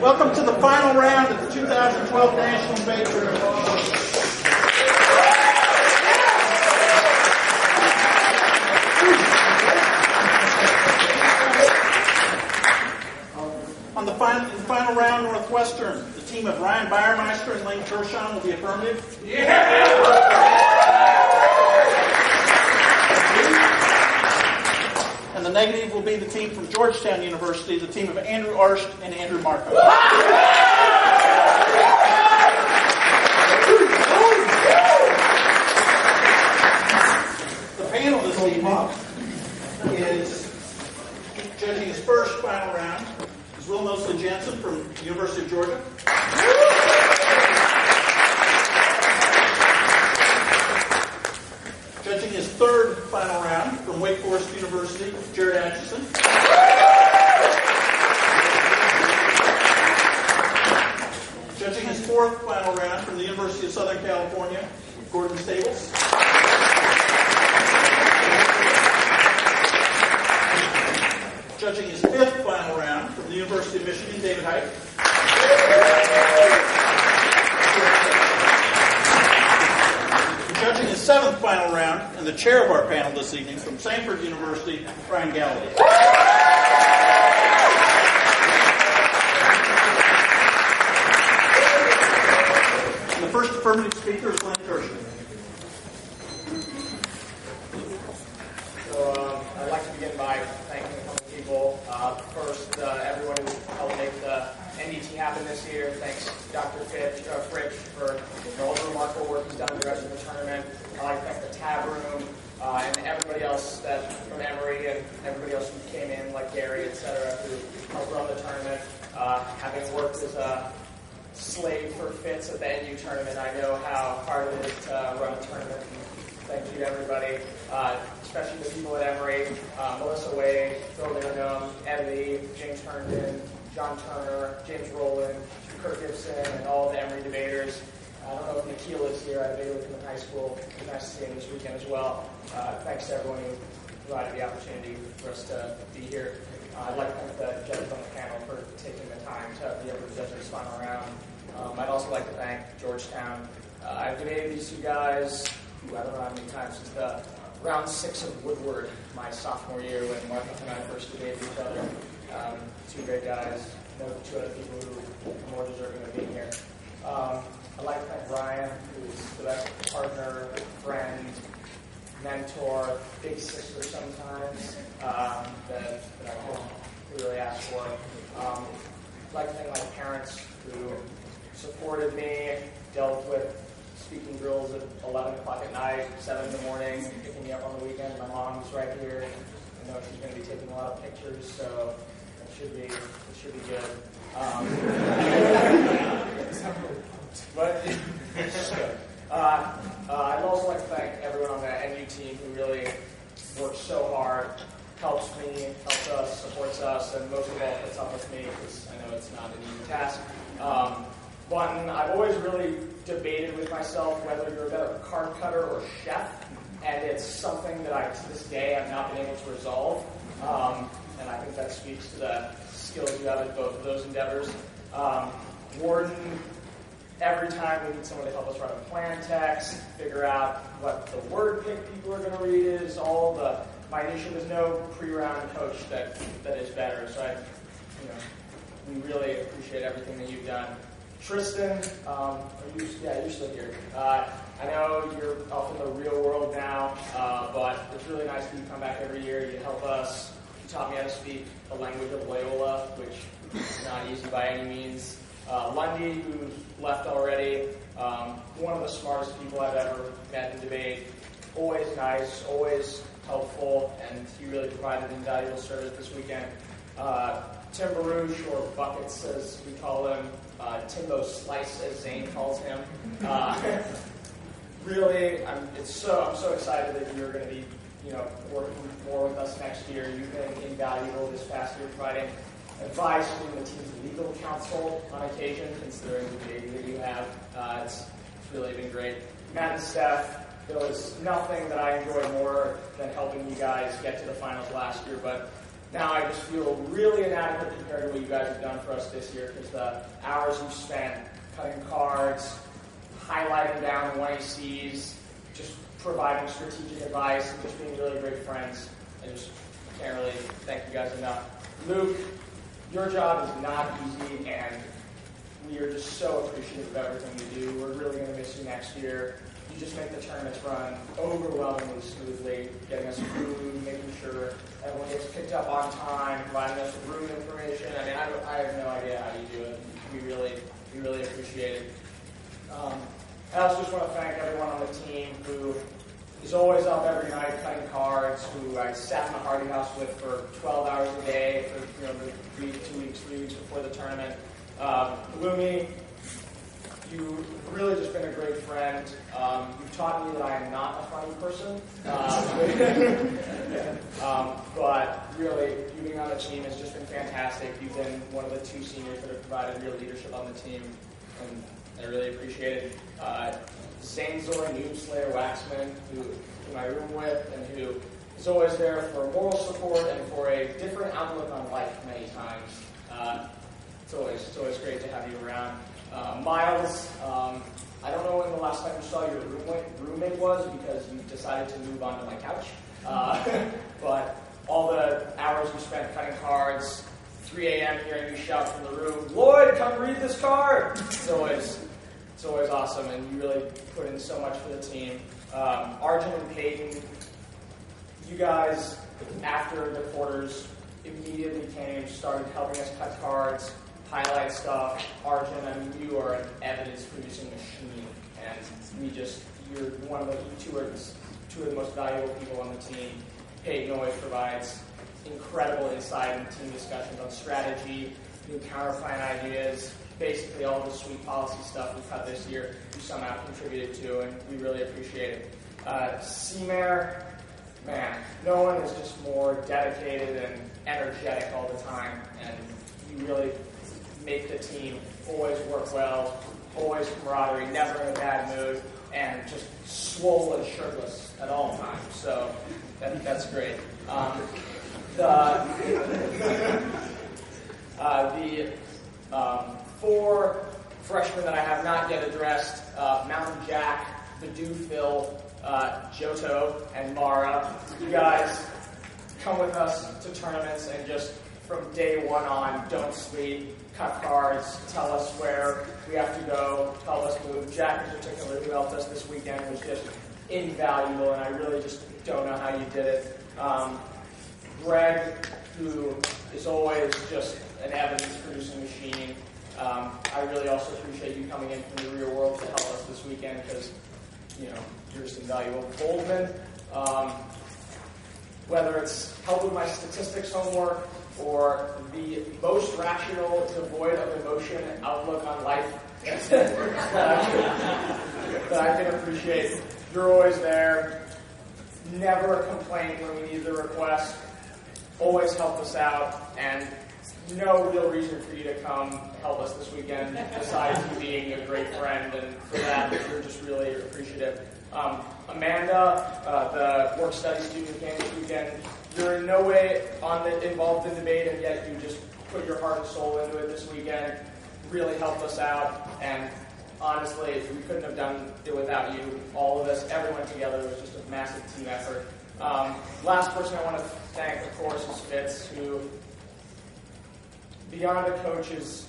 Welcome to the final round of the 2012 National Debate Tournament. On the final round, Northwestern, the team of Ryan Bayermeister and Lane Tershon will be affirmative. And the negative will be the team from Georgetown University, the team of Andrew Arst and Andrew Marco. The panel this evening is judging his first final round is Will Mosley Jensen from the University of Georgia. Judging his third final round from Wake Forest University, Jared Atchison. Judging his fourth final round from the University of Southern California, Gordon Stables. Judging his fifth final round from the University of Michigan, David Height. Judging his seventh final round, and the chair of our panel this evening from Samford University, Brian Gallagher. And the first affirmative speaker is Lynn Tershon. So I'd like to begin by thanking a couple people. First, everyone who helped make the NDT happen this year. Thanks, Dr. Fritsch, for all the remarkable work he's done the rest of the tournament. I'd like to thank the tab room and everybody else that from Emory and everybody else who came in, like Gary, etc., who helped run the tournament. Having worked as a slave for Fitz at the NU tournament, I know how hard it is to run a tournament. Thank you to everybody, especially the people at Emory, Melissa Wade, Phil Lindenham, Emily, James Herndon, John Turner, James Rowland, Kurt Gibson, and all the Emory debaters. I don't know if Nikhil is here. I debated with him in high school. It was nice to see him this weekend as well. Thanks to everyone who provided the opportunity for us to be here. I'd like to thank the judges on the panel for taking the time to be able to judge this final round. I'd also like to thank Georgetown. I've debated these two guys, I don't know how many times, since the round 6 of Woodward, my sophomore year, when Marcus and I first debated each other. Two great guys. Know two other people who are more deserving of being here. I'd like to thank Ryan, who's the best partner, friend, mentor, big sister sometimes, that I hope we really asked for. I'd like to thank my parents who supported me, dealt with speaking drills at 11 o'clock at night, 7 in the morning, picking me up on the weekend. My mom's right here. I know she's going to be taking a lot of pictures, so it should be good. But it's good. I'd also like to thank everyone on the NU team who really works so hard, helps me, helps us, supports us, and most of all, puts up with me, because I know it's not an easy task. One, I've always really debated with myself whether you're a better card cutter or chef, and it's something that I, to this day, have not been able to resolve. And I think that speaks to the skills you have in both of those endeavors. Warden, every time we need someone to help us write a plan text, figure out what the word pick people are going to read is, all the minutia. There's no pre-round coach that is better. So we really appreciate everything that you've done. Tristan, you're still here. I know you're off in the real world now, but it's really nice that you come back every year. You help us. You taught me how to speak the language of Loyola, which is not easy by any means. Lundy, who's left already, one of the smartest people I've ever met in debate. Always nice, always helpful, and he really provided invaluable service this weekend. Tim Baruch, or Buckets as we call him, Timbo Slice as Zane calls him. Really, I'm so excited that you're going to be, working more with us next year. You've been invaluable this past year, providing advice from the team's legal counsel on occasion, considering the baby that you have. It's really been great. Matt and Steph, there was nothing that I enjoyed more than helping you guys get to the finals last year, but Now I just feel really inadequate compared to what you guys have done for us this year, because the hours you've spent cutting cards, highlighting down 1ACs, just providing strategic advice, and just being really great friends. I just can't really thank you guys enough. Luke, your job is not easy, and we are just so appreciative of everything you do. We're really going to miss you next year. You just make the tournaments run overwhelmingly smoothly, getting us food, making sure everyone gets picked up on time, providing us with room information. I mean, I have no idea how you do it. We really appreciate it. I also just want to thank everyone on the team who is always up every night cutting cards, who I sat in the Hardy House with for 12 hours a day for the 3 weeks before the tournament. Lumi, you've really just been a great friend. You've taught me that I am not a funny person. But really, you being on the team has just been fantastic. You've been one of the 2 seniors that have provided real leadership on the team, and I really appreciate it. Zanzor, Noob Slayer, Waxman, who I room with, and who is always there for moral support and for a different outlook on life many times. It's always great to have you around. Miles, I don't know when the last time you saw your roommate was, because you decided to move onto my couch. But all the hours you spent cutting cards, 3 a.m. hearing you shout from the room, "Lloyd, come read this card!" It's always awesome, and you really put in so much for the team. Arjun and Peyton, you guys, after the quarters, immediately came, started helping us cut cards, highlight stuff. Arjun, I mean, you are an evidence-producing machine, and you're one of the two of the most valuable people on the team. Peyton always provides incredible insight into team discussions on strategy, new counterplan ideas, basically all the sweet policy stuff we've cut this year, you somehow contributed to, and we really appreciate it. CMARE, man, no one is just more dedicated and energetic all the time, and you really make the team always work well, always camaraderie, never in a bad mood, and just swole and shirtless at all times. So that's great. The 4 freshmen that I have not yet addressed, Mountain Jack, Badoo Phil, Johto, and Mara, you guys come with us to tournaments and just from day one on, don't sleep, cut cards, tell us where we have to go, help us move. Jack in particular, who helped us this weekend, was just invaluable, and I really just don't know how you did it. Greg, who is always just an evidence-producing machine. I really also appreciate you coming in from the real world to help us this weekend, because you're just invaluable. Goldman, whether it's help with my statistics homework or the most rational, devoid of emotion outlook on life that I can appreciate. You're always there. Never a complaint when we need the request. Always help us out, and no real reason for you to come help us this weekend besides you being a great friend, and for that we're just really appreciative. Amanda, the work study student who came this weekend, you're in no way involved in debate, and yet you just put your heart and soul into it this weekend, really helped us out, and honestly, we couldn't have done it without you. All of us, everyone together, was just a massive team effort. Last person I want to thank, of course, is Fitz, who, beyond a coach, is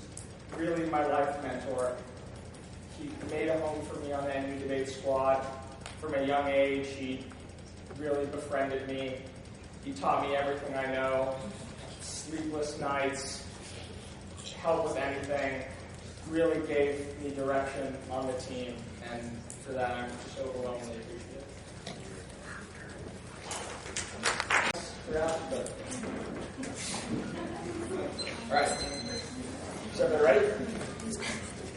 really my life mentor. He made a home for me on the NU debate squad. From a young age, he really befriended me. He taught me everything I know. Sleepless nights, help with anything, really gave me direction on the team, and for that I'm just overwhelmingly appreciative. Alright. So everybody ready?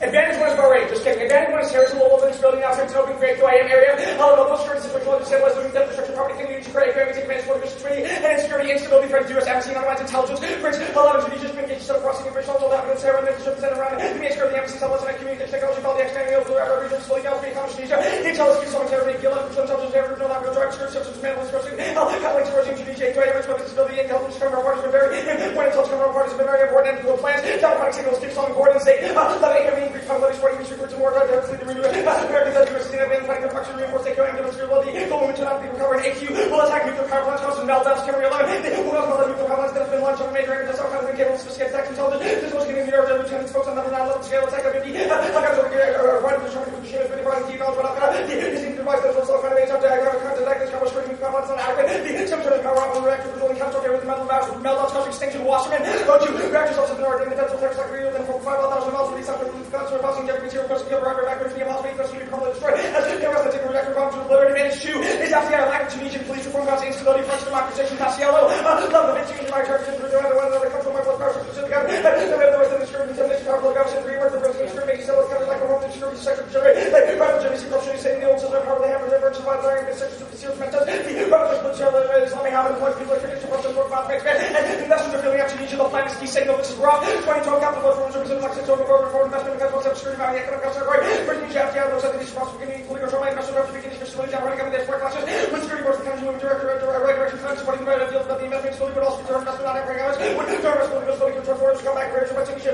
Advantage 1 is bar rate. Just kidding. Advantage 1 is here is a little building building out it's an open great QIM area. Hello, local security situation, local state was looking at destruction, property, community, security, take advantage of security, and insecurity, instability, threat to U.S. embassy, non-aligned intelligence, bridge, hello, to be just been getting crossing the bridge, all that, and Sarah, and then just present around, the minister of the embassy, intelligence, and community, technology, all the expanding over the regions, fully out, being accomplished, the intelligence, so much every deal, and intelligence, every no, not real drive, security, substance, man, security, health, colleagues, security, GDJ, great, weapons, disability, intelligence, criminal, have been very important. Intelligence government parties have been very important and political plans. Democratic signals keep on board and state. Levy, Henry, Greek, Levy, Sporting, History, Groups, and more. Directly the renewal. Americans have university and advanced fighting production, reinforce AQ, and demonstrate well. The global movement cannot be recovered. AQ will attack nuclear power plants, cause meltdowns, carry alone. Who knows about the nuclear power plants that have been launched on a major area that's all kinds of incapable, sophisticated attacks intelligence. This was getting the New York lieutenants folks on the 9/11 scale attack of 50. Al-Qaeda over here, right of the German machine is really running deep knowledge about Al-Qaeda. The using device that was all kind of age up to aggregate contact, this kind of screening power plants unadequate. The semiconductor power operating reactor was only counted with the meltdowns causing extinction of Wasserman. Go to reactors also been ordered in defensive terrorists like greater than 5,000 miles from the subject of the guns or causing every material person killed or evacuated from the impossible because we permanently destroyed. As the rest of the reactor bomb to the liberty advantage 2 is after the lack of Tunisian police reform causing instability, French democratization, Tassiello. Love of it, Tunisian my church, and one another comes from my blood power, specific government. The rest of the discrimination, intimidation, powerful government, rework the rest of the discrimination, so it's kind of like a woman, discrimination, sexual generate, like radical jealousy, corruption, saying the old system, power, they have the virtue, by learning, the sexual, the serious mentors, the radical spiritual, Islamic habit, employed people, tradition, person, work, found, makes man, and investors are filling up Tunisia, the plan is key, saying, no, this is rough, 2012 capital flow from reserves, like 6 over reform, investment, because what's up, security, value, economic, culture, right, first Tunisia, FTI, those entities, responsible, beginning, fully control, investors, have to begin, for stability, running up in their sport classes, with security boards, the country, moving director, right direction, funds, supporting the right of field, about the investment, slowly, but also return investment, not every hours, with return responsibility, control forums, come back, greater, so Tunisia,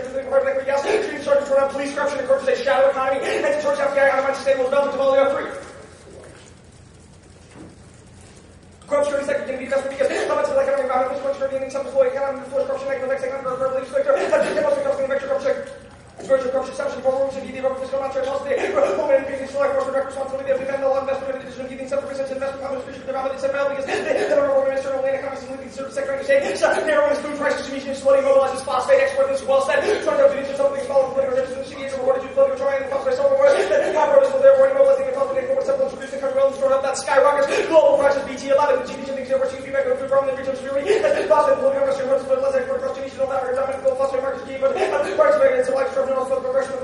yes, treating charges for police corruption, encourages a shadow economy, and to George FTI, automatic stable development of all the other 3. Corruption is like going to be investment because how much of the economic value is going to be in some employee economic force corruption, economic sector, verbal sector, and also comes in the corruption. Virtual corruption, exception, for rules, and the Robert Fiscal Master, Holiday, home and increasing select force, direct responsibility of the vendor, investment, and addition, giving 7% investment, common speech, development, and because the number of women, external land economics, and leading service sector, and state, narrowing food prices, Tunisian slowly mobilizes phosphate export, this well said, trying to Tunisia, something follow political regimes, and she is rewarded to political trying, and phosphate silver wars, capitalism, therefore, mobilizing the phosphate export, simple, introducing country well, and stored up that skyrockets, global prices, BT, 11, the GDP, things over, GDP, back over, from the region of security, phosphate, political industry, what's the less export across Tunisia, no matter, dominant global phosphate markets, but price variance, so like, structural, progression,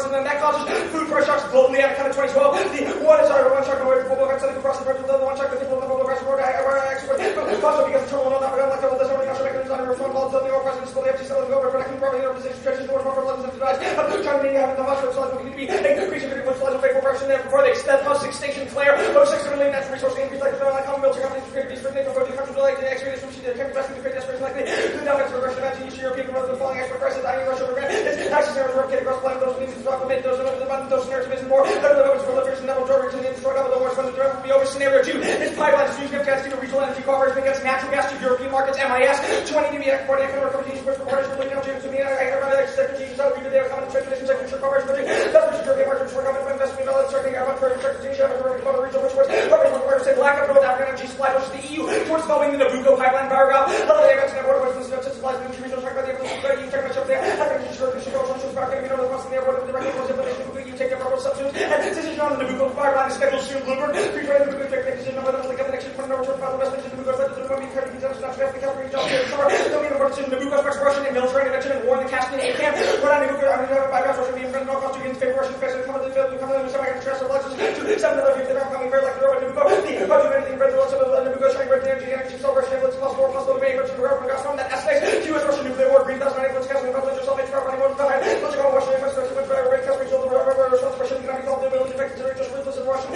and then that causes food price shocks globally out of kind of 2012. The one shock away from global outside of the process of the one shock that people in the global price export also because the terminal not like double this only national mechanisms on reform laws of the oil price and still the FG selling over but I can probably organization stretches more for levels of device. Trying to have the mushroom size will be increasing pretty much level favorable person there before they extend post extinction flare. Those 6 million natural resource increase like the common military companies create these for NATO for the countries like the experience which they can invest in the create desperation like the down to progression of Eastern European rather than falling export prices, I Russia over it's access to working across planet those things document those those narratives more better than others for liberation level drivers and destroy double the wars when the driver will be over scenario 2. This pipeline is used gas to regional energy cooperation against natural gas to European markets, MIS, 20 to be exported economic companies which requires for political change to me I secretaries out of their common trade relations like future cooperation that's what European markets for government investment dollars starting our for secretary of the regional which was requires a lack of growth African energy supply versus the EU towards developing the Nabucco pipeline barrel although they got to border with the supplies and regional talk about the evolution you check much up there I think you should go social back and you know the cost of the airport of the regular implementation you take the proper substitute and decision on the Nabucco pipeline is scheduled soon Bloomberg pre-trade the Nabucco decision on whether the connection from Northwestern final investment in Nabucco led to the Colombian country consumption not the California job here shore don't even work to Nabucco's Russian and military intervention and war in the Caspian ACAM we're not Nabucco I'm going to have a bypass Russian being friends no cost to against favor Russian president come to the field come to the semi stress of elections to 7 other people that are coming very like the Nabucco the budget anything red lots of Nabucco showing great energy so Russian influence possible debate Russian government gas from that aspect US Russian nuclear war green does not influence Caspian government yourself it's for anyone to die let's go Russian influence Russian rate Caspian so the Russian economic all the ability to consider just ruthless and Russian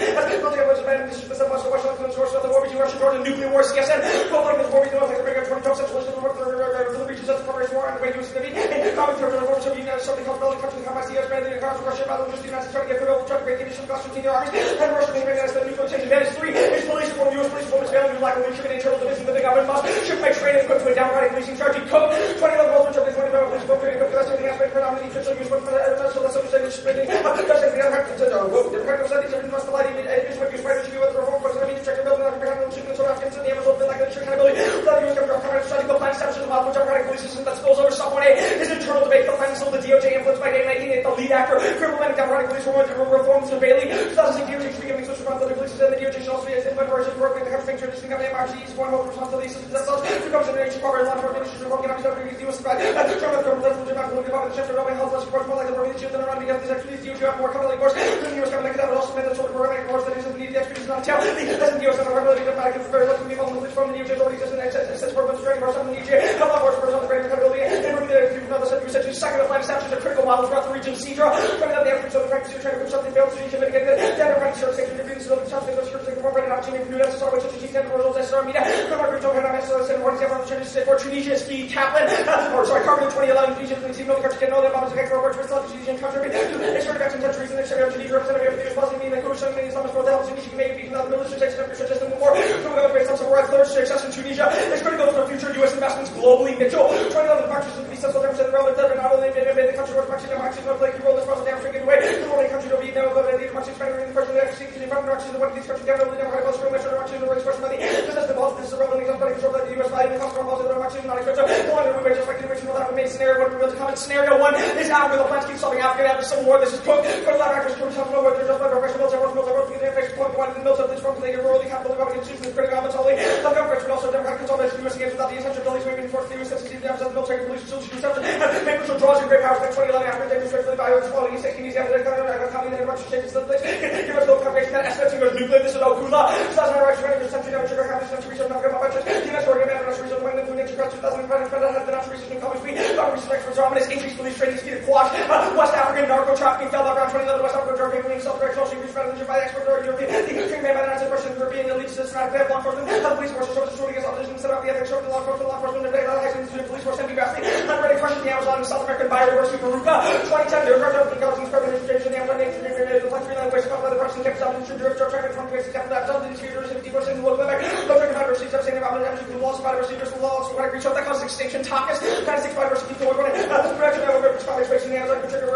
military was abandoned this is the Russian influence source of the war between Russia Georgia nuclear war CSN both like this war between like the bigger 20 top central the regions of the corporation war and the way US Navy and common terms of the wars of the United States something called building countries come by CS branded in across Russia rather than just the United States trying to get rid of trying to break the initial cost of their armies and Russia being United States nuclear change advantage 3 is police reform US police reform is failing to lack of leadership and internal division that the government must should make training equipped to a democratic policing charging code 2011 rules which are the 2011 police book training equipped to everything aspect predominantly official use for the that's what we say spending that's the other half to the practical settings of must allow the is what you try to do with the reform process I mean check the building of the chicken so Africans and the Amazon like the accountability without you can government study the plan establishment of which democratic police system that spills over someone is internal debate the plan still the DOJ influenced by day making it the lead actor for implementing democratic police reforms to Bailey 2006 DOJ should be giving such responsibility police and the DOJ should also be as implemented version for working the country tradition of MRC is going over responsibility systems that such to come to the nation corporate law enforcement issues working on the US spread and the term of government level to not look about the chapter of health law support more like the working children around because these actually DOJ have more commonly course than the US government that would also make the sort of programming course that is the need the expertise on tell the doesn't the US have a regulatory diplomatic and very little people from the DOJ already exists and access for both training for some of the DOJ health law enforcement for greater accountability and remove the essentially second of plan establishes a critical model throughout the region CEDRA trying out the efforts of the practice trying to put something failed to mitigate the democratic service station to be the civil service station to incorporate an opportunity to do that to start with such a chief technical results SR media good market to have for Tunisia ski Kaplan, Carbon 2011, Tunisia, no country can know that bombs against reports for Tunisian country. It's for veteran countries in the area of Tunisia, representative of the Muslim, the Kurdish, and the Islamic for the help Tunisia can make the military section of Christian system more. From the based on some right third success in Tunisia. It's critical for future U.S. investments globally. Mitchell, 2011 factors to be sensible to the relevant that not only made the country work much in the play role as far as the African way. The only country to be now about the much expanded in the person that actually in front of the one of these countries down the never has room measure actually the race person money. This is the most this is relevant example control that the US by the cost of all the actually not expensive. One we may just like the original that made scenario one real comment scenario one is Africa the plans keep solving Africa after civil war. This is cooked for the lab actors Georgetown know where they're just like professional mills the effects point one in the mills of this from the world capital government institutions critical governments only. The government should also democratic consolidation US against without the essential abilities moving towards the US sensitive the absence of military police solution reception and make which draws in great powers like 2011 after demonstrated by its quality 16 easy after the economy and Russia changes the place. Give us no confirmation that aspects of nuclear this is Okula. So that's my right to the century of sugar companies to research not get my budget. The next organ of research when the nature grants 2005 has been research in common speed. Government research for ominous increased police training speed to quash West African narco trafficking fell around 2011 West African drug trafficking self-directional increased rather by the expert or European. The treatment by the Russian European elite systematic law enforcement. The police force shows shooting against opposition set up the ethics of the law enforcement and the police force semi vastly. Unready crushing the Amazon and South American biodiversity Baruka. 2010 the Russian intelligence permanent exchange in the Amazon nature the country land waste the Russian kept up in the drug trafficking from the capital that done the sphere 50% in the world Quebec. The drug biodiversity is saying about the damage to the loss of biodiversity versus the laws of reach out that causes extinction topics. 96 biodiversity people are going to the production of a space in the Amazon trigger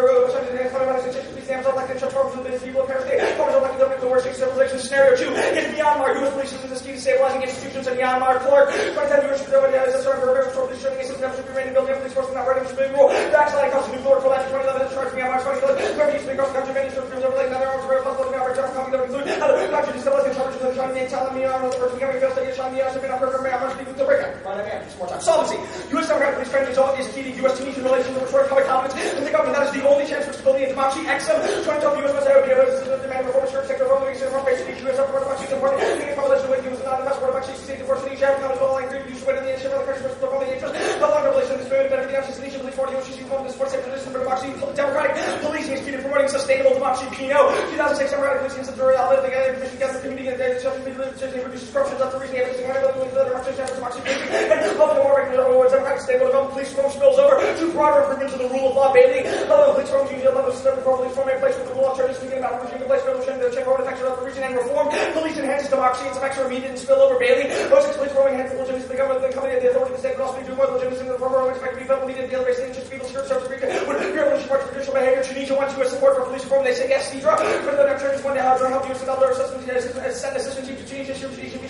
the Amazon like the transforms of the people of Paris like the worst civilization scenario 2 is Myanmar. U.S. police uses this key to stabilizing institutions in Myanmar. Clark 2010 U.S. is a sort of a for police training system should be ready to build police force not ready to be rule. Backsliding comes to nuclear for 2011 charge Myanmar 2011 where used to be across the country many sort of over like another arms very possible Myanmar job coming to include country destabilizing charges of the Chinese telling Myanmar the first becoming failed state Chinese should be not program Myanmar speaking to break up. Just more time. Solvency. U.S. democratic police training is key to U.S. Tunisian relations and restore public confidence in the government. That is the only chance for stability and democracy. XM 2012 U.S. must have the demand for reform sector of the from basically U.S. support of Tunisia important. The coalition with U.S. not enough support of Tunisia for Tunisia and comes all agree use with the issue of the country for public interest. The longer relation is very better the Tunisian police force which is from the support sector for democracy. Democratic policing is key to promoting sustainable democracy. Pino 2006 democratic policing is the I'll together commission against the community and reduces corruption up to reason the democracy and help the more regular democratic stable development police form spills over to broader improvements of the rule of law. Bailey police form union level system for police form in place with the law charges speaking about regime in place revolution the check over the of the region and reform. Police enhances democracy and some extra immediate and spill over. Bailey 06 police forming enhances legitimacy of the government the company of the authority of the state but also do more legitimacy in the former which might be felt needed deal based interest people secure service region with revolution for traditional behavior. Tunisia wants U.S. support for police reform. They say yes. Cedra for the churches one to help U.S. and other assessment send assistance to Tunisia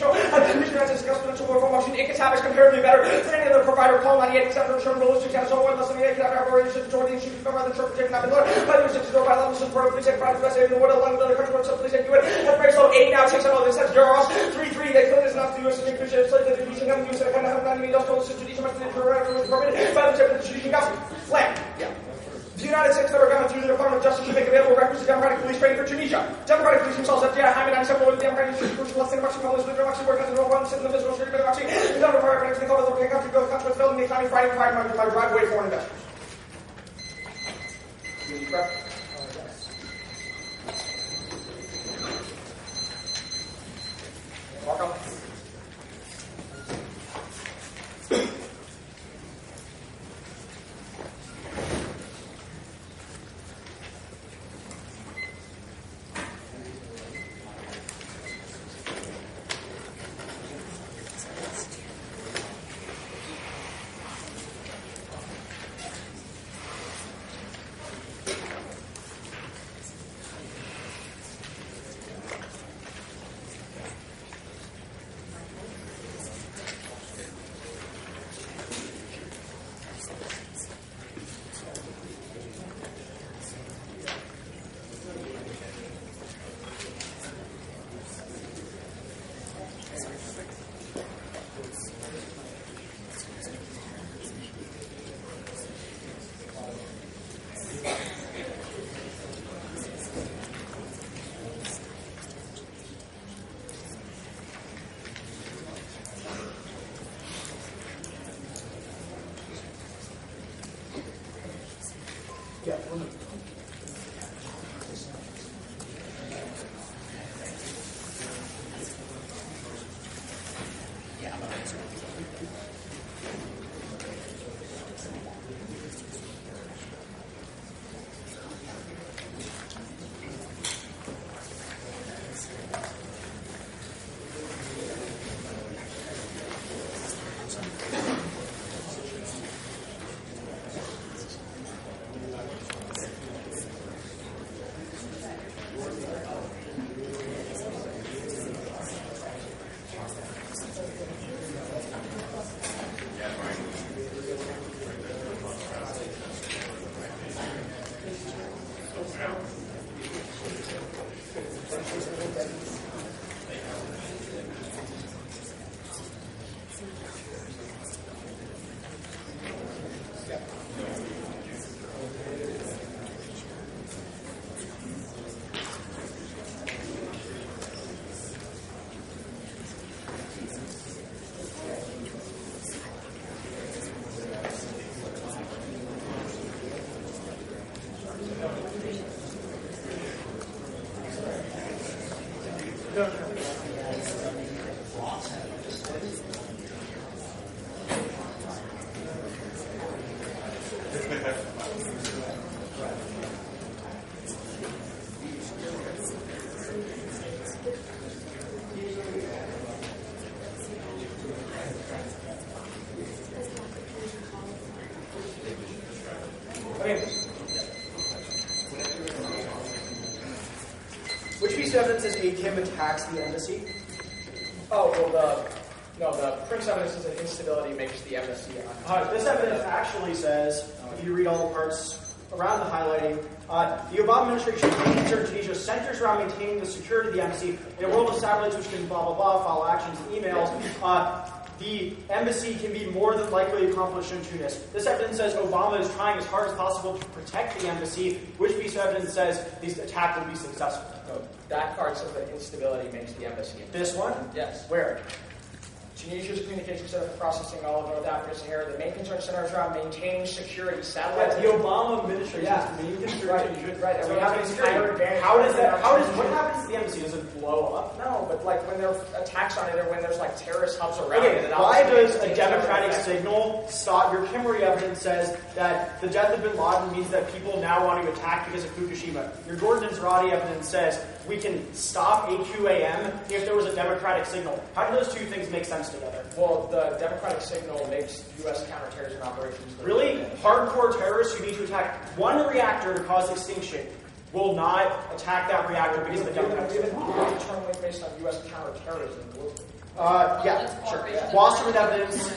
and Tunisia has discussed potential reform option. ICATAB is comparatively better than any other provider. Call 98 except for insurance rules to cancel one less than the ICATAB operation to join the issue from the church project not been learned by the restrictions or by level support of police and private USA in the world along with other countries where some police and UN and very slow 8 now takes on all this as euros 3-3 they claim it's not the U.S. inclusion so that the Tunisian government use it kind of have 9 million dollars to Tunisia must be permitted by the Tunisian government. Land. Yeah. The United States federal government through the Department of Justice should make available records to democratic police training for Tunisia. Democratic police themselves have Jaime 97 with the democratic police less than democracy published with democracy work as a real one citizen of Israel street democracy. The number of records they call the country go country with building the economy fighting pride my driveway foreign investors. Welcome. piece of evidence says AKIM attacks the embassy. Oh, well, the Prince evidence is an instability makes the embassy This evidence actually says, if you read all the parts around the highlighting, the Obama administration in Tunisia centers around maintaining the security of the embassy in a world of satellites which can blah, blah, blah, follow actions and emails. The embassy can be more than likely accomplished in Tunis. This evidence says Obama is trying as hard as possible to protect the embassy, which piece of evidence says this attack will be successful. No, that card says that instability makes the embassy. This one? Yes. Where? Tunisia's communications center for processing all of North Africa Sahara. The main concern centers around maintaining security. Satellites. The Obama administration's main concern. Right. And we have an entire advantage. What happens to the embassy? Does it blow up? No, but like when there are attacks on it or when there's like terrorist hubs around Okay, it. why does a democratic signal stop? Your Kimmery evidence says that the death of bin Laden means that people now want to attack because of Fukushima. Your Gordon and Zarate evidence says we can stop a QAM if there was a democratic signal. How do those two things make sense together? Well, the democratic signal makes U.S. counterterrorism operations. Really? Hardcore terrorists who need to attack one reactor to cause extinction will not attack that reactor because of the democratic signal. Determined based on U.S. counterterrorism. Sure. Wasserman evidence,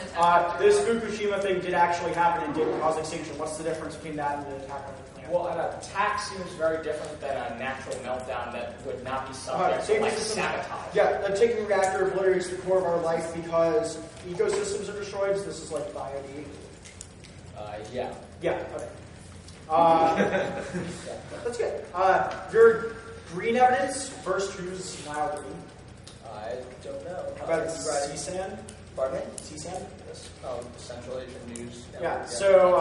this Fukushima thing did actually happen and did cause extinction. What's the difference between that and the attack on the plant? Well, an attack seems very different than a natural meltdown that would not be subject to like sabotage. Yeah, a ticking reactor obliterates the core of our life because ecosystems are destroyed. So this is like bio-D. Yeah. Yeah, okay. That's good. Your green evidence, verse 2's Nile green. I don't know. About CSAN? Pardon me? CSAN? Yes. Oh, Central Asian News. Yeah, so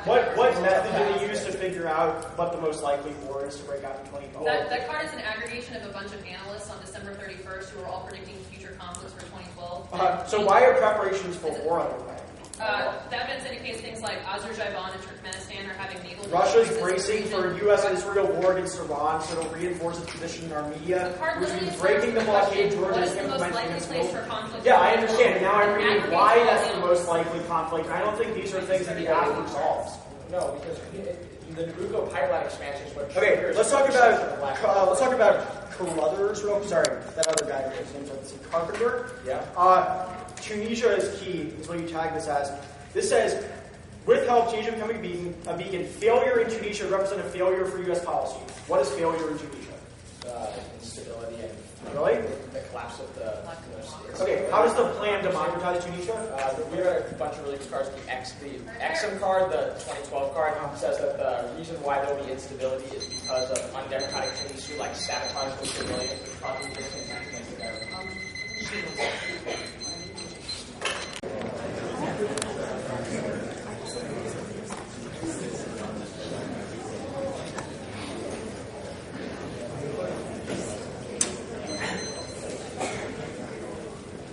what method do they use to figure out what the most likely war is to break out in 2012? That card is an aggregation of a bunch of analysts on December 31st who are all predicting future conflicts for 2012. So why are preparations for war underway? The evidence indicates things like Azerbaijan and Turkmenistan are having naval Russia's bracing for a U.S.-Israel war against Iran, so it'll reinforce its position in our media, which means breaking the blockade, Georgia is implementing its rule. Yeah, I understand. And now I'm reading why that's the most likely conflict. I don't think these are things that the app resolves. No, because the Nabucco pipeline expansion is what. Okay, let's talk about Carruthers. Sorry, that other guy. His name's Carpenter. Yeah. Tunisia is key, is what you tag this as. This says, with help, Tunisia becoming a beacon. Failure in Tunisia represents a failure for U.S. policy. What is failure in Tunisia? Instability and really? The collapse of the states. Okay, how does the plan democratize Tunisia? We got a bunch of really good cards. The Exim card, the 2012 card, says that the reason why there'll be instability is because of undemocratic kings who like sabotage the civilians, causing discontent against the government.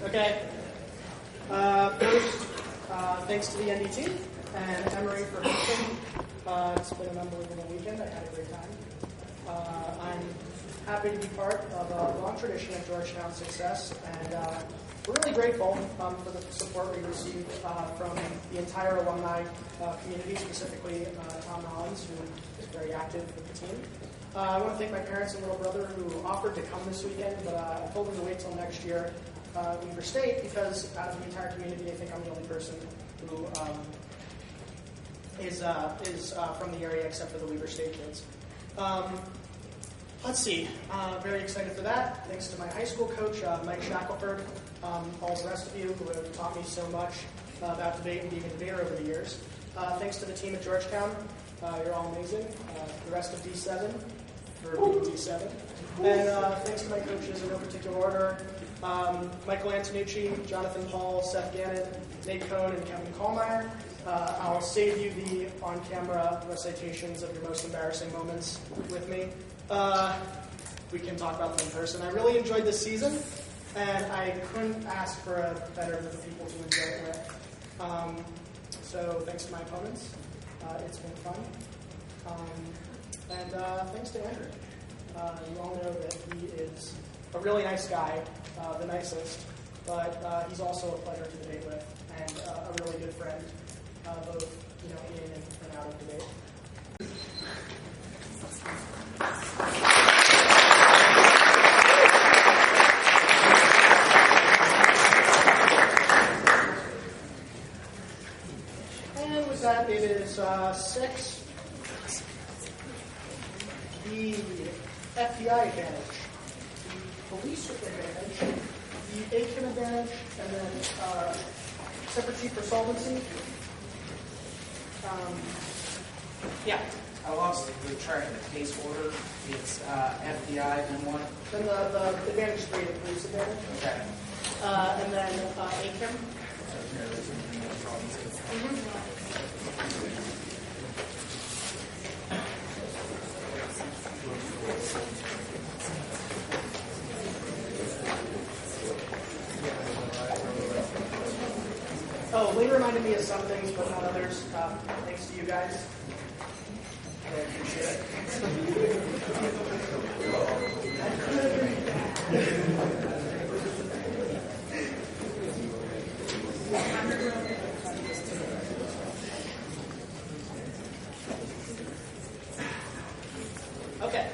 Okay. First, thanks to the NDT and Emery for hosting. It's been an unbelievable weekend. I had a great time. I'm happy to be part of a long tradition of Georgetown's success, and we're really grateful for the support we received from the entire alumni community, specifically Tom Rollins, who is very active with the team. I want to thank my parents and little brother who offered to come this weekend, but I told them to wait till next year. Weaver State, because out of the entire community, I think I'm the only person who is from the area except for the Weaver State kids. Let's see. Very excited for that. Thanks to my high school coach, Mike Shackelford, all the rest of you who have taught me so much about debate and being a debater over the years. Thanks to the team at Georgetown. You're all amazing. The rest of D7 for being D7. And thanks to my coaches in no particular order. Michael Antonucci, Jonathan Paul, Seth Gannon, Nate Cohn, and Kevin Kallmeyer. I'll save you the on-camera recitations of your most embarrassing moments with me. We can talk about them in person. I really enjoyed this season, and I couldn't ask for a better group of people to enjoy it with. So thanks to my opponents. It's been fun. And thanks to Andrew. You all know that he is a really nice guy, the nicest, but he's also a pleasure to debate with and a really good friend, both in and out of debate. the FBI advantage, the police advantage, the ACHIM advantage, and then separate sheet for solvency. Yeah. I lost the chart in the case order. It's FBI, then what? Then the advantage 3, the police advantage. Okay. And then ACHIM. Oh, Lee reminded me of some things, but not others. Thanks to you guys. I appreciate Okay.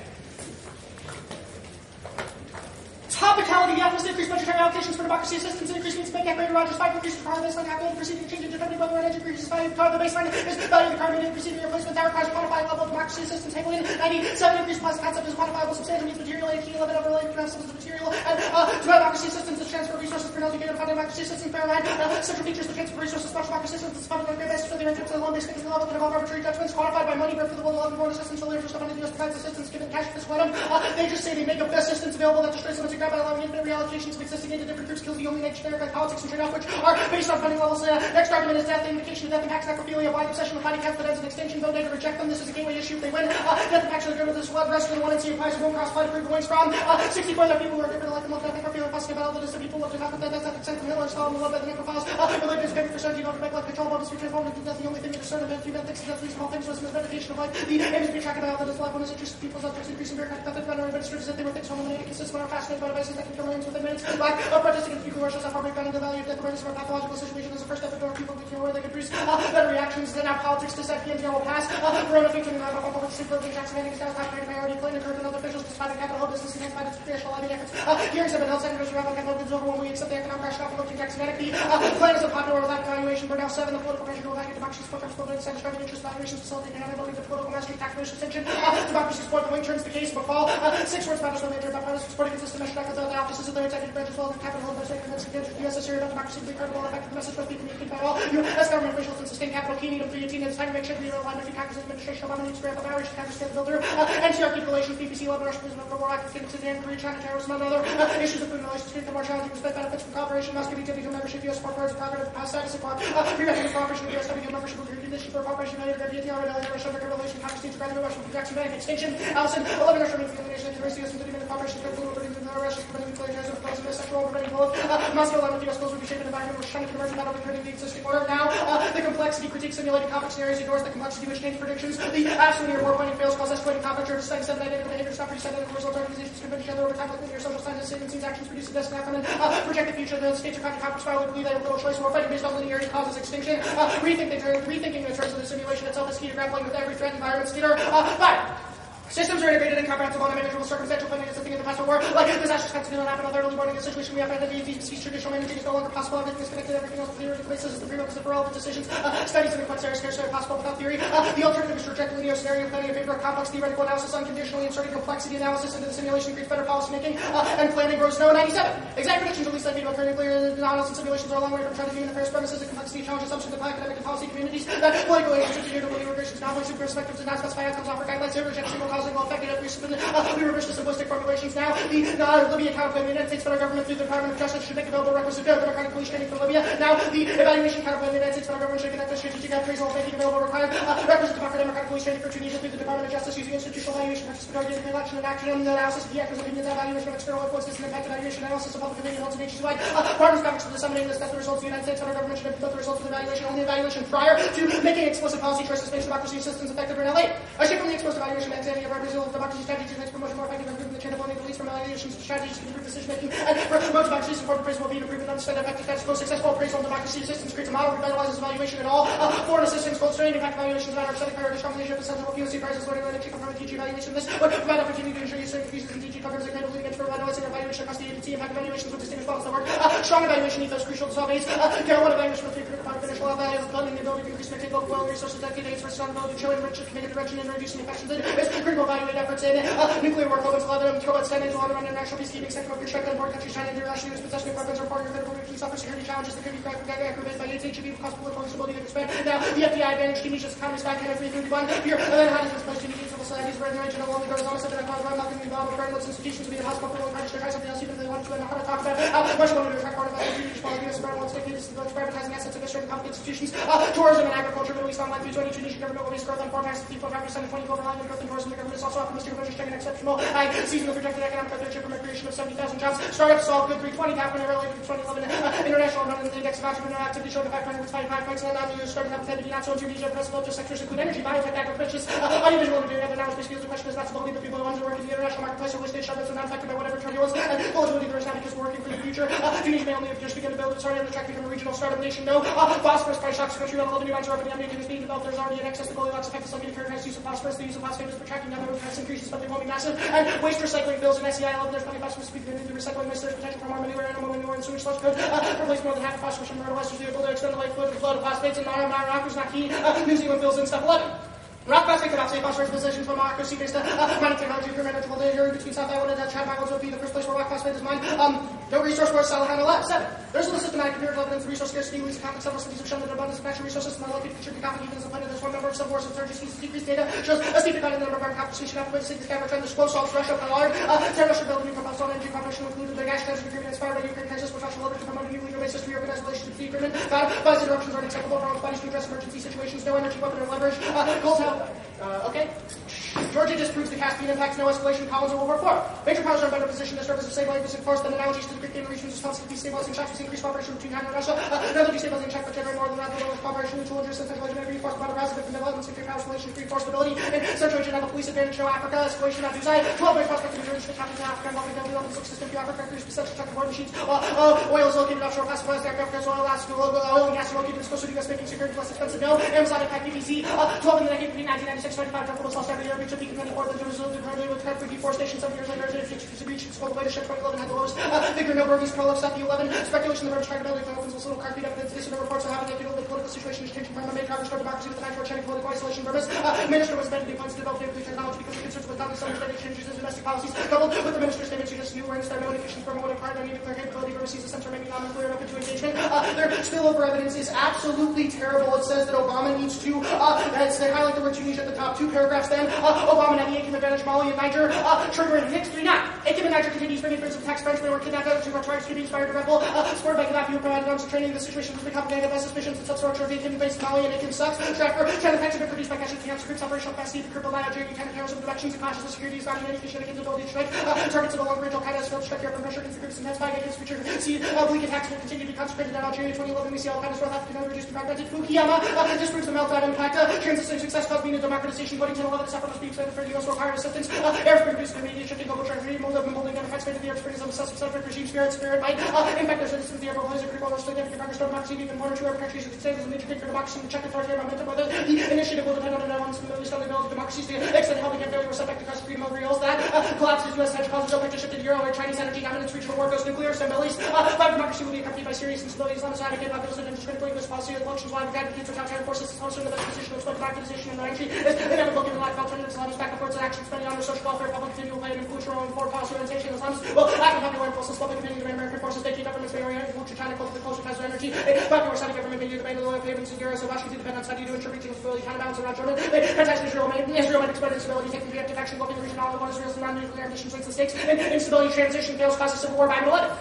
Topicality, the opposite increased budgetary allocations for democracy assistance and increased needs to make greater Rogers 5 increases for the baseline calculated proceeding change in determining whether an increases value of the baseline is the value of the carbon proceeding replacement that requires a quantified level of democracy assistance table in 97 increased plus concept is quantifiable substantial needs material 11 overlaid substance of material and democracy assistance is transfer of resources for penalty given funding democracy assistance fair line central features the transfer of resources special democracy assistance is funded on a fair basis for the arrangements of the loan based the level that involve arbitrary judgments quantified by money for the level of foreign assistance for the interest of funding the U.S. provides assistance given cash for this item. They just say they make up assistance available that destroys limits and grab by allowing infinite reallocations of existing into different groups kills the only nature generic politics and trade-off which are based on funding levels. Next argument is death. The indication of death impacts necrophilia, blind obsession with fighting cats that ends in extinction. Vote negative, reject them. This is a gateway issue. If they win, death impacts are good with this flood. Rest of the 1 and C applies won't cross fight approved points from 64 other people who are different like them. Look at necrophilia, fussing about all the list of people looked at half of that. That's that sent from Hitler, Stalin, loved by the necrophiles. Religion is for certainty, not to make life control, bonus, be transformed into death. The only thing that is certain about human thinks that least of all things was meditation of life. The aim is to be attracted by all that is life. One is interested people's objects increasing bureaucratic method, but administered as if they were things eliminated, consistent are fascinated by devices that can kill millions within minutes. Lack of protesting and people who are shows how far we've gone into the value of death awareness of our pathological situation as a first step to door people became aware they could produce better reactions than now politics decide PMT will pass. Corona thinking about public super Jackson Manning is now top priority Clinton Kirk and other officials despite a Capitol Hill business intensified its traditional lobbying efforts. Hearings have been held. Senators around like Capitol Hill over when we accept the economic crash off looking Jackson Manning. The plan is unpopular without evaluation. We're now 7. The political pressure to go back into democracy support comes from the strong interest valuations facilitating accountability to political mastery taxpayers extension. Democracy support the wing turns the case McFall. 6 words matters when they turn bipartisan supporting consistent measure that the offices of the executive branch as well as the Capitol Hill legislative convention the U.S. Syria about democracy to be credible and effective message must be communicated by all U.S. government officials and sustain capital key need of 318 it's time to make sure that you're aligned with the Congress administration Obama needs to ramp up outreach to Congress the builder NCR keep relations PPC Lebanon Russian President for war active to Sudan Korea China terrorism and other issues of food relations to become more challenging respect benefits from cooperation must be to membership U.S. support cards progress past status support preventing cooperation with U.S. WTO membership of condition for cooperation with WTO Russian relation Congress needs to grant Russian Jackson Bank extension Allison 11 Russian elimination of the U.S. and 30 cooperation with Russian preventing nuclear terrorism preventing sexual preventing both Moscow aligned with U.S. goals would be shaping an environment which China can emerge without overturning the existing order. Now, the complexity critique simulated conflict scenarios ignores the complexity which change predictions. The absolute or war pointing fails cause escalating conflict or study 7 identical behaviors not produced identical results. Organizations convince each other over time like linear social science statements actions produce a destined outcome and project the future. The states are kind of conflict spiral believe they have little choice. War fighting based on linearity causes extinction. Rethinking the terms of the simulation itself is key to grappling with every threat environment. Skinner. 5. Systems are integrated and comprehensive on a manageable circumstantial planning is a thing in the past of war. Like disasters continue to happen on the early morning of the situation we have had these traditional managing is no longer possible. Everything is connected, everything else clear into places is the prerequisite for relevant decisions. Studies and complex areas scarcely are possible without theory. The alternative is to reject linear scenario planning in favor of complex theoretical analysis unconditionally inserting complexity analysis into the simulation creates better policy making and planning grows no 97. Exact predictions at least I about current nuclear analysis and simulations are a long way from trying to be in the first premises and complexity challenge assumptions apply academic and policy communities that political agencies are here to believe immigration conflicts and perspectives and not specify outcomes offer guidelines here reject single causing will affect every we reverse the simplistic formulations now. The Libya account of the United States federal government through the Department of Justice should make available requisite democratic police training for Libya. Now, the evaluation account of the United States federal government should conduct a strategic appraisal of making available required requisite democratic police training for Tunisia through the Department of Justice using institutional evaluation, participatory data election and action and analysis of the actors' opinions, evaluation of external influences and impact evaluation analysis of public opinion holds nationwide. Partners conflicts for disseminating this the results of the United States federal government should implement the results of the evaluation on the evaluation prior to making explicit policy choices based democracy assistance effective or not late. A shift from the exposed evaluation and understanding of our Brazil democracy strategies makes promotion more effective and improving the chain of learning the least from evaluations to strategies to improve decision-making, and promote democracy, support appraisal, well-being improvement, understand effective status quo, successful appraisal and democracy assistance, creates a model, revitalizes evaluation and all. Foreign assistance, gold strain, impact evaluations, matter of setting priorities, combination of the central POC prizes, learning, chief confirming TG evaluation. This would provide opportunity to ensure use certain pieces in TG programs that leading against for revitalizing evaluation across the NDT, impact evaluations with distinguished bonds that work. Strong evaluation ethos crucial to solve aids. Care one evaluation with 3 critical part finish well value of funding, the ability to increase and maintain local well resources, dedicate aids for sustainability, showing enrichment, committed direction, and reducing infections. It's critical evaluate efforts in nuclear war, global collaborative, throw standings, law and international peacekeeping, sector of construction, and foreign countries, China, international use, possession of weapons, reporting of critical regions, suffer security challenges that could be aggravated by AIDS, HIV, cost political instability, and expand. Now, the FDI advantage, Tunisia's economy is back in 331. Here, and then how does this place Tunisian civil societies, where the region along the goes on, subject to cause not going involved with various institutions to be the house for the world, try something else, even if they want to, and how to talk about how much wanted to attract part of that, Tunisian policy, US environmental stakeholders, privatizing assets of certain public institutions, tourism and agriculture, Middle East online, 320, Tunisian government will growth on forecasts, 3.5% in 2012, volume growth in tourism, the government is also optimistic about an exceptional high season of projected economic growth from a creation of 70,000 jobs. Startups saw good 320 happening related to 2011. International running the index of entrepreneur activity showed a 5.5 points, and now the starting up activity not so in Tunisia, but also just sectors include energy, biotech, agriculture, audiovisual and video. Now, basically, the question is not to believe the people who want to work in the international marketplace or which they shut are not affected by whatever turbulence and volatility there is now because we're working for the future. Tunisia may only have just begun to build its starting on the track to become a regional startup nation. No, phosphorus price shocks country level of new mines are opening up, making is being developed. There's already an excess of Goldilocks effect, so many characterized use of phosphorus. The use of phosphate is protracting down the road price increases, but they won't be massive. And waste recycling bills and SEI 11, there's plenty of phosphorus to be put into recycling waste. There's potential for more manure, animal manure, and sewage sludge code. Replace more than half the phosphorus from fertilizers to be able to extend the life flow of phosphates and non-rock is not key. New Zealand fills in step 11. Rock phosphate could say phosphorus position from Morocco, sea-based mining technology for manageable area between South Island and Chad Islands would be the first place where rock phosphate is mined. No resource for Salahana Lab. 7. There's no systematic comparative evidence of resource scarcity. Least conflict several studies have shown that the abundance of natural resources is more likely to contribute to conflict even as a planet. There's one number of subwars and third species decreased data shows a steep decline in the number of compensation output. The camera trend is slow solves Russia for large. International building new compound energy cooperation included the gas transit agreement inspired by the Ukraine crisis, which also leveraged to promote a new legal basis to reorganize relations with the agreement. Violence interruptions are unacceptable for all bodies to address emergency situations. No energy weapon or leverage. Gold okay. Georgia disproves the Caspian impacts no escalation Collins in World War IV. Major powers are in better position to serve as a stabilizing force than analogies to the Greek region's response to destabilizing shocks. We see increased cooperation between China and Russia. Another destabilizing shock, but generate more than that. The cooperation, mutual interest, and centralization of reinforced by the president from development, security powers, relations, reinforced stability, and Central Asia have a police advantage. No Africa, escalation not Dubai. 12 ways prospect of majority to Africa, involving development system to Africa, increased potential check war machines. Oil is located offshore, classified as Africa's oil and gas is located as closer to US, making security less expensive. No, Amazon impact PPC. 12 in the decade between 1996 and 25, Trump will sell every year, reach a peak in 94, then to resume the currently with carbon deforestation 7 years later, to reach its global leadership. 2011 had the lowest figure, no birdies, pro left, 11. Speculation, the verge targetability, opens also little concrete evidence. This reports on how the political situation is changing from a made carbon store democracy with the natural checking political isolation purpose. Minister was meant to be funds to develop nuclear technology because of concerns with public understanding changes in domestic policies, coupled with the minister's statement suggests new awareness that no indication from what acquired any nuclear capability overseas, the center maybe non-nuclear open to engagement. Their spillover evidence is absolutely terrible. It says that Obama needs to, they highlight the word Tunisia at the top, 2 paragraphs then. Obama and the AKIM advantage Mali and Niger, triggering Hicks 3-9. AKIM and Niger continues bringing friends of tax French, they were kidnapped out of charges to be inspired to rebel, supported by Gaddafi who provided arms and training. The situation has been complicated by suspicions and substructure of the AKIM-based Mali and AKIM sucks. Stratford, China effects have been produced by cashing camps, groups, operational capacity to cripple Nigeria, counter-terrorism, directions, and conscious security is not in any case AKIM's ability to strike. Targets of the long-range Al-Qaeda has failed to strike Europe and pressure against the groups intensifying against future bleak attacks will continue to be concentrated on Algeria. 2011, we see Al-Qaeda's North African reduced to fragmented. Fukuyama disproves the meltdown impact. Transition success caused being a democratization. Voting 1011, separate must be expanded for U.S. required assistance. Air spring produced immediate shifting global treasury, mold of molding and effects made to the air spring is a subject regime spirit might impact their citizens. The air plays a critical role significant progress toward democracy. Even one or two other countries that say there's a major thing for democracy and check authoritarian momentum. Whether the initiative will depend on the Netherlands and the Middle East on the build of democracies to extend helping and failure were subject to custom freedom over reals. That collapses U.S. hedge causes OPEC to shift to the euro where Chinese energy dominance regional war goes nuclear. So Middle East democracy will be accompanied by serious instability. Islamist advocate about those and discriminatory U.S. policy elections while advocates for totalitarian forces is also in the best position to exploit democratization and their entry is inevitable given lack of alternatives. Islamist back and forth and action spending on their social welfare, public opinion will play an influential role in foreign policy orientation. Islamist will act on popular impulses, public opinion demand American forces, state governments may orient to China, cultivate closer ties with energy. Popular Saudi government may debate the loyal payments in euros, so Washington depend on Saudi to ensure regional stability, China balance around Germany. Israel might exploit instability, taking preemptive action, blocking the region all of what Israel's non-nuclear ambitions, links the stakes, and instability transition fails, causes civil war by 9/11.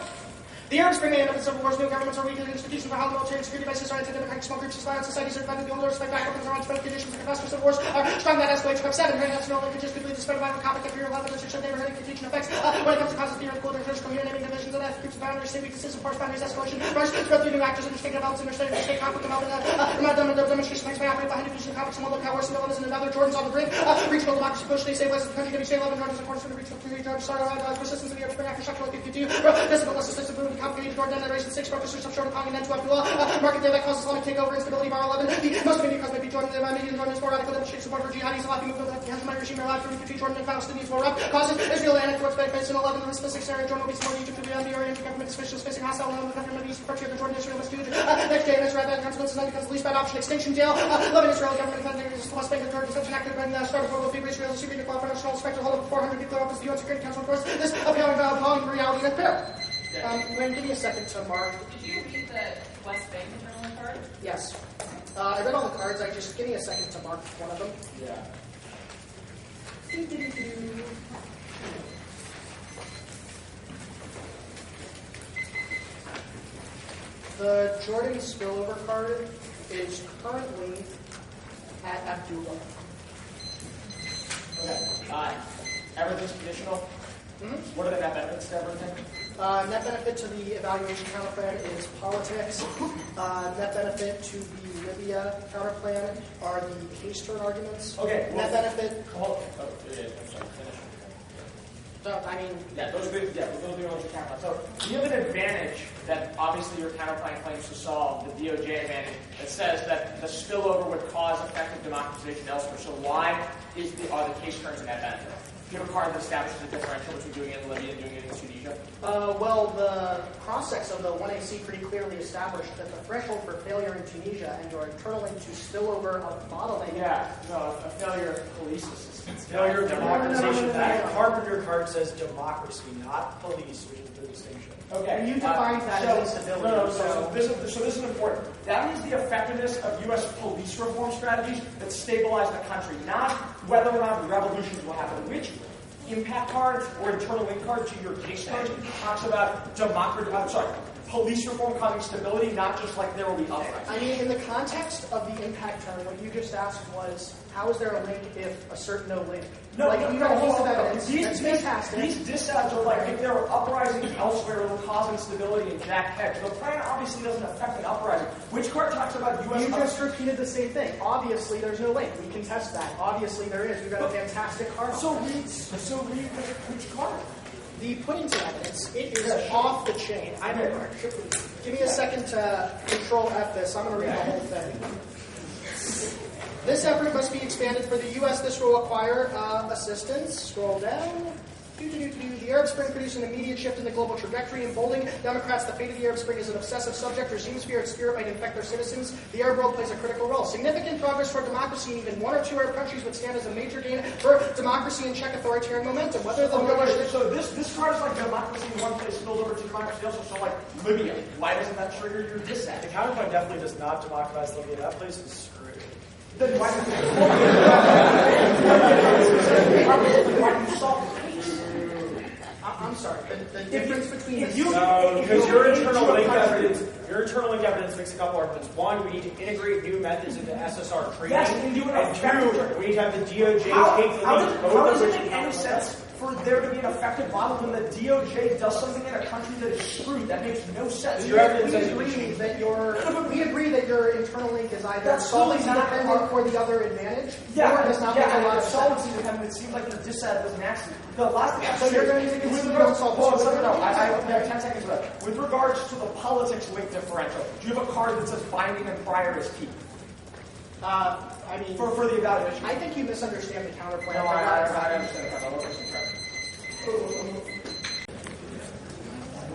The Arab Spring may end up in civil wars, new governments are weak, and institutions for how military and security devices, society, democratic small groups, violent societies are divided, the older respect back weapons around spread conditions, and faster civil wars are strong that escalate to upset, and very national linkages could lead to spread of violent conflict, imperial level, destruction of neighborhood, and confusion effects. When it comes to causes of theoretical interest, community naming divisions, and ethnic groups of boundaries, state weaknesses, and force boundaries, escalation, first, spread through new actors, interstate developments, interstate conflict, demonstration makes may operate behind diffusion conflicts, and one look how worse than and another, Jordan's on the brink, regional democracy push, they say west of the country, state level, Jordan's according to the regional community, Jordan started around persistence of the Arab Spring after structural like 52, discipline, less system, movement, complicated, Jordan, generation 6, practices of short of and then to Abdullah, market there that causes Islamic takeover, instability, bar 11, the most of India cause may be Jordan, the Median Jordan is more radical, demonstrates support for jihadi, Salafi movement, the Hashemite regime, are allowed to between Jordan and Palestinians more rough, causes Israel and towards benefits in 11, the risk of 6 area, Jordan will be more Egypt to the Oriental government is facing hostile in the country, East, virtue of the Jordan, Israel, West, next day, Israel, bad consequences, then becomes the least bad option, extinction jail, Lebanon, Israel, government, West Bank, Jordan, detention active, and start of World War III, Israel, Syria, nuclear, national spectral, hold of 400 nuclear weapons, the UN Security Council, of course, this appalling reality and fair. Lynn, give me a second to mark. Did you read the West Bank internal card? Yes. I read all the cards. Just give me a second to mark one of them. Yeah. The Jordan spillover card is currently at Abdullah. Okay. Everything's conditional. Mm-hmm. What are the net benefits to everything? Net benefit to the evaluation counterplan is politics. Net benefit to the Libya counterplan are the case turn arguments. Okay. Well, net benefit. I'm sorry. Finish. Yeah, those are the only ones you count on. So you have an advantage that obviously your counterplan claims to solve, the DOJ advantage, that says that the spillover would cause effective democratization elsewhere. So why are the case terms in that benefit? Do you have a card that establishes a differential between doing it in Libya and doing it in Tunisia? Well, the cross-sex of the 1AC pretty clearly established that the threshold for failure in Tunisia and your internal link to spillover of bottleneck. Yeah, no, a failure of police assistance. Failure of democratization. No. That Carpenter card says democracy, not police, which is the distinction. Okay. And you defined that as instability. So this is important. That means the effectiveness of U.S. police reform strategies that stabilize the country, not whether or not revolutions will happen. Which impact card or internal link card to your case card talks about police reform causing stability, not just like there will be uprising. I mean, in the context of the impact term, what you just asked was, how is there a link if assert no link? You got a piece of evidence. That's fantastic. These disavs are like if there were uprisings elsewhere, it will cause instability in Jack Hedge. The plan obviously doesn't affect an uprising. Which card talks about U.S. You just repeated the same thing. Obviously, there's no link. We can test that. Obviously, there is. We've got a fantastic card. So read which card? The put into evidence, it is off the chain. Give me a second to control F this. I'm going to read the whole thing. This effort must be expanded for the U.S. This will require assistance. Scroll down. The Arab Spring produced an immediate shift in the global trajectory. In bolding Democrats, the fate of the Arab Spring is an obsessive subject. Regimes fear its spirit might infect their citizens. The Arab world plays a critical role. Significant progress toward democracy in even one or two Arab countries would stand as a major gain for democracy and check authoritarian momentum. Whether the So this card is like democracy in one place spilled over to democracy also. So like Libya, why doesn't that trigger your dissent? The counterplan definitely does not democratize Libya. That place is screwed. Then why do you solve the case? I'm sorry. The difference between because your internal link evidence makes a couple arguments. One, we need to integrate new methods into SSR training. Yes, and do it and two, we need to have the DOJ take the lead. How does it make any sense for there to be an effective model when the DOJ does something in a country that is screwed? That makes no sense. We agree that your internal link is either solid independent or the other advantage. Yeah, or does not make a lot of solid sense. independent. It seems like the dissad was an accident. The last thing So you're going to use with the regards solve I have 10 seconds left. With regards to the politics link differential, do you have a card that says binding and prior is key? I mean, For the evaluation. I think you misunderstand the counterplan. No, I understand the card. I'll look at some cards.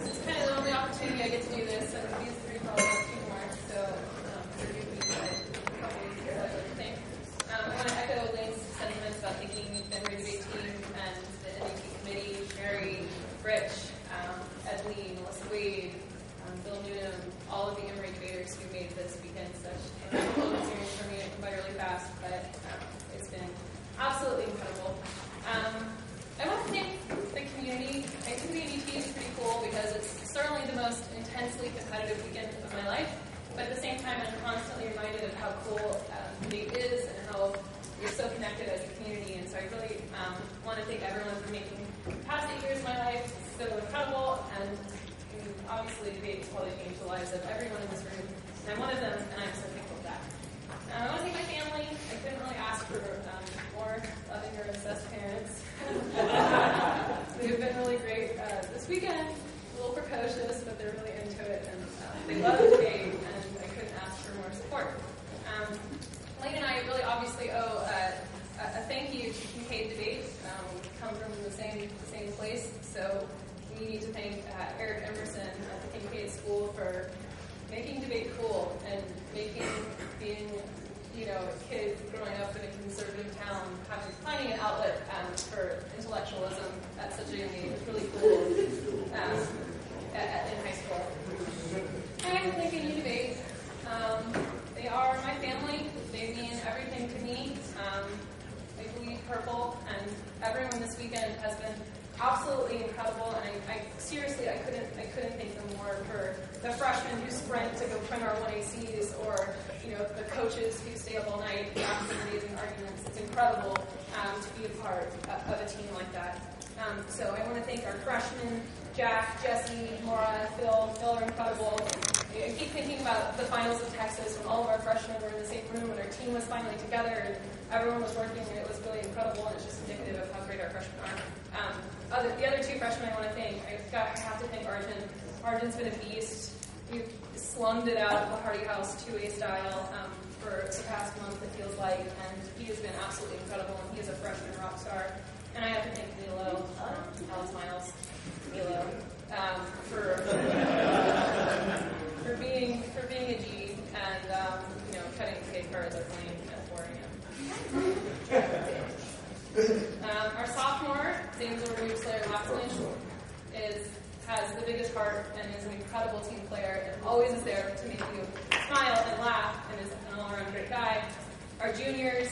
It's kind of the only opportunity I get to do this, and these three probably have two more, so forgive me for a couple weeks here, I think. I want to echo Lane's sentiments about thinking the Emory Debate Team and the NDT Committee, Mary, Rich, Ed Lee, Melissa Wade, Bill Newham, all of the Emory debaters who made this weekend such a wonderful experience for me. It went by really fast, but it's been absolutely incredible. I want to thank the community. I think the NDT is pretty cool because it's certainly the most want to thank everyone for making the past 8 years of my life so incredible, and obviously debate has probably changed the lives of everyone in this room, and I'm one of them, and I'm so thankful for that. I want to thank my family. I couldn't really ask for more loving or obsessed parents. They've been really great. This weekend, a little precocious, but they're really into it, and they love the debate, and I couldn't ask for more support. Lane and I really obviously owe a thank you to Kincaid Debate. We come from the same place, so we need to thank Eric Emerson at the Kincaid School for making debate cool and making being a kid growing up in a conservative town, finding an outlet for intellectualism at such a young age is really cool in high school. And I'm thinking debate. They are my family. They mean everything to me. They bleed purple, and everyone this weekend has been absolutely incredible. And I seriously, I couldn't thank them more for the freshmen who sprint to go print our 1ACs, or the coaches who stay up all night after amazing arguments. It's incredible to be a part of a team like that. So I want to thank our freshmen, Jack, Jesse, Maura, Phil. Phil are incredible. I keep thinking about the finals of Texas when all of our freshmen were in the same room and our team was finally together and everyone was working, and it was really incredible, and it's just indicative of how great our freshmen are. The other two freshmen I want to thank, I have to thank Arjun. Arjun's been a beast. We've slummed it out of the Hardy House 2A style for the past month, it feels like, and he has been absolutely incredible, and he is a freshman rock star. And I have to thank Milo, Alex Miles, Milo, for being a G and cutting cake cards at Lane at 4 a.m. Our sophomore, James Slayer Laxlin, has the biggest heart and is an incredible team player and always is there to make you smile and laugh and is an all-around great guy. Our juniors,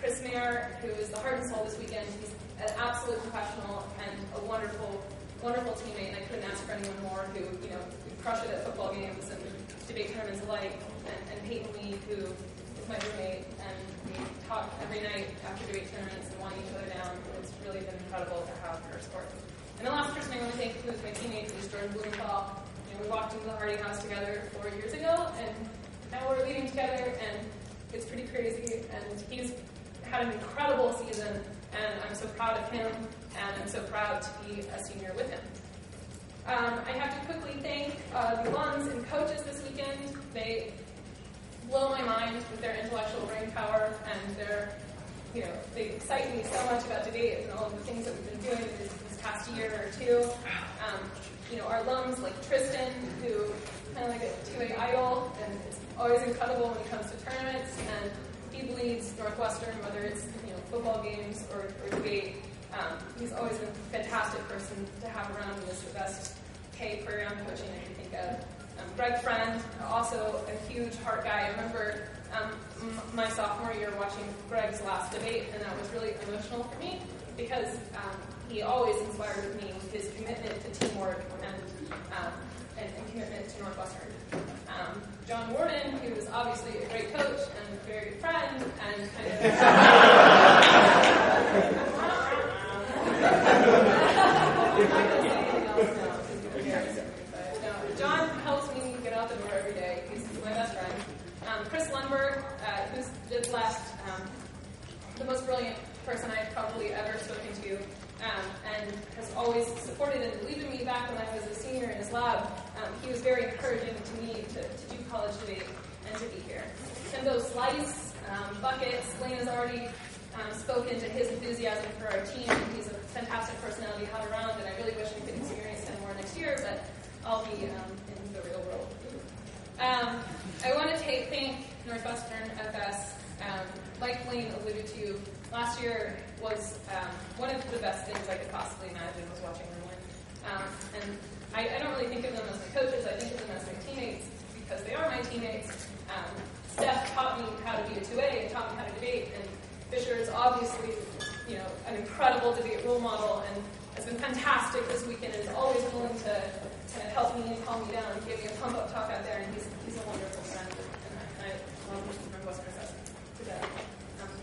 Chris Mayer, who is the heart and soul this weekend, he's an absolute professional and a wonderful teammate, and I couldn't ask for anyone more who, crush it at football games and debate tournaments alike, and Peyton Lee, who is my roommate, and we talk every night after debate tournaments and want each other down, and it's really been incredible to have her support. And the last person I want to thank, who is my teammate, is Jordan Blumenthal. We walked into the Hardy House together 4 years ago, and now we're leading together, and it's pretty crazy, and he's had an incredible season, and I'm so proud of him, and I'm so proud to be a senior with him. I have to quickly thank the alums and coaches this weekend. They blow my mind with their intellectual brain power, and they excite me so much about debate and all of the things that we've been doing this past year or two. Our alums like Tristan, who kind of like a 2A idol, and it's always incredible when it comes to tournaments, and he bleeds Northwestern, whether it's football games or debate. He's always been a fantastic person to have around, and is the best K program coaching I can think of. Greg Friend, also a huge heart guy. I remember my sophomore year watching Greg's last debate, and that was really emotional for me because he always inspired me with his commitment to teamwork and commitment to Northwestern. John Warden, who is obviously a great coach and a very good friend, and kind of John helps me get out the door every day. He's my best friend. Chris Lundberg, who's just left, the most brilliant person I've probably ever spoken to, and has always supported and believed in me back when I was a senior in his lab. He was very encouraging to me to do college debate and to be here. Timbo Slice, Buckets, Lane has already spoken to his enthusiasm for our team. He's a fantastic personality to have around, and I really wish we could experience him more next year, but I'll be in the real world. I want to thank Northwestern FS. Like Lane alluded to, last year was one of the best things I could possibly imagine was watching them win. And I don't really think of them as my coaches, I think of them as my teammates because they are my teammates. Steph taught me how to be a 2A and taught me how to debate, and Fisher is obviously an incredible debate role model and has been fantastic this weekend and is always willing to kind of help me and calm me down and give me a pump-up talk out there, and he's a wonderful friend, and I love him from Northwestern Assessment to death.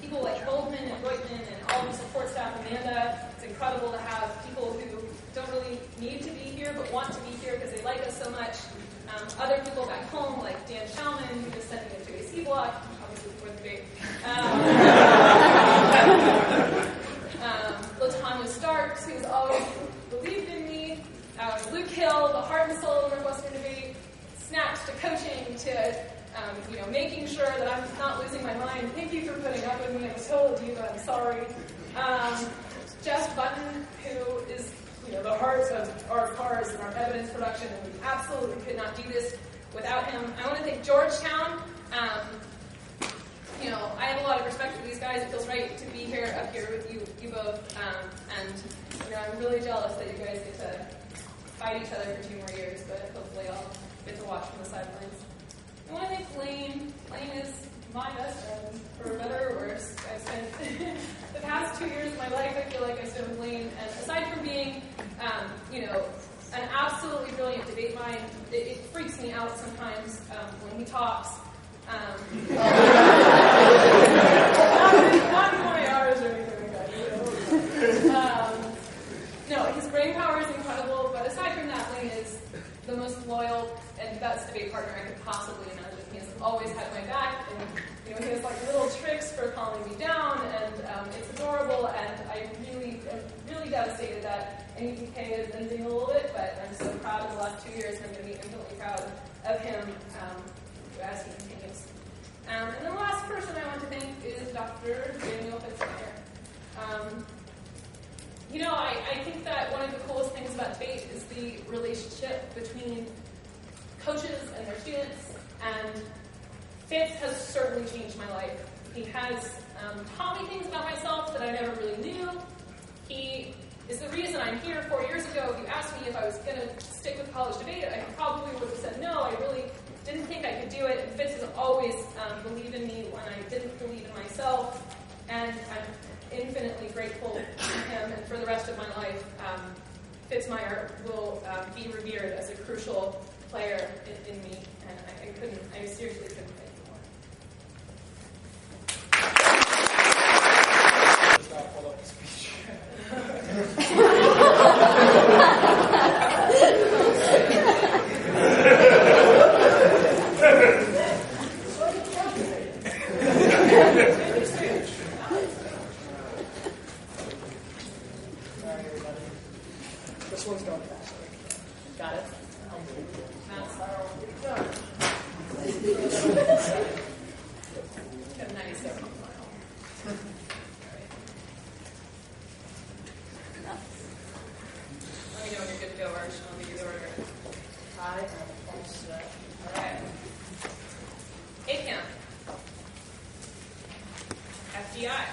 People like Goldman and Reutemann and all all the support staff, Amanda. It's incredible to have people who don't really need to be here but want to be here because they like us so much. Other people back home, like Dan Schauman, who just sent me a JAC block, obviously before the debate. Latanya Starks, who's always believed in me. Luke Hill, the heart and soul of Northwestern debate, snatched to coaching to making sure that I'm not losing my mind. Thank you for putting up with me. I'm so diva. I'm sorry. Jeff Button, who is the heart of our cars and our evidence production, and we absolutely could not do this without him. I want to thank Georgetown. I have a lot of respect for these guys. It feels right to be here up here with you both, and I'm really jealous that you guys get to fight each other for 2 more years, but hopefully I'll get to watch from the sidelines. I want to thank Lane. Lane is my best friend, for better or worse. I've spent the past 2 years of my life, I feel like I spent with Lane, and aside from being, an absolutely brilliant debate mind, it freaks me out sometimes when he talks. Not 20 hours or anything like that. No, his brain power is incredible, but aside from that, Lane is the most loyal and best debate partner I could possibly imagine. He has always had my back, and he has little tricks for calming me down, and it's adorable, and I am really devastated that NDT is ending a little bit, but I'm so proud of the last 2 years, and I'm going to be infinitely proud of him as he continues. And then the last person I want to thank is Dr. Daniel Fitzgerald. I think that one of the coolest things about debate is the relationship between coaches and their students, and Fitz has certainly changed my life. He has taught me things about myself that I never really knew. He is the reason I'm here. 4 years ago, if you asked me if I was going to stick with college debate, I probably would have said no. I really didn't think I could do it, and Fitz has always believed in me when I didn't believe in myself, and I'm infinitely grateful to him, and for the rest of my life, Fitzmeyer will be revered as a crucial player in me, and I seriously couldn't thank him more. Stop, pull up the speech. This one's going faster. Got it? Got 97 miles. Let me know when you're good to go, Arch, and I'll give you the order. I am all set. All right. ACAM. FDI.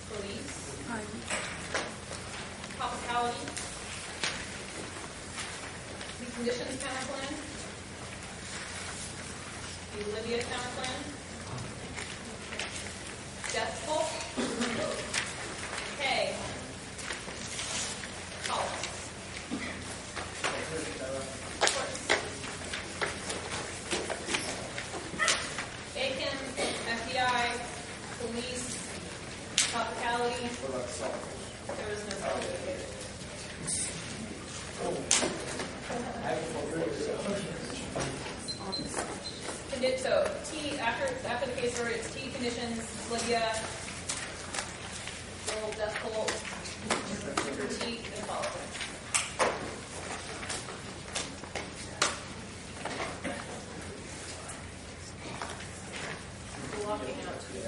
Police. Hospitality. The conditions counterplan. The Libya counterplan. Death toll. K. College. Of course. ACAM, FBI, police, hospitality. What about the salt? There was no solid. I haven't fulfilled So T after the case order, it's T conditions, Libya, roll death toll, for T and politics. Walking out to the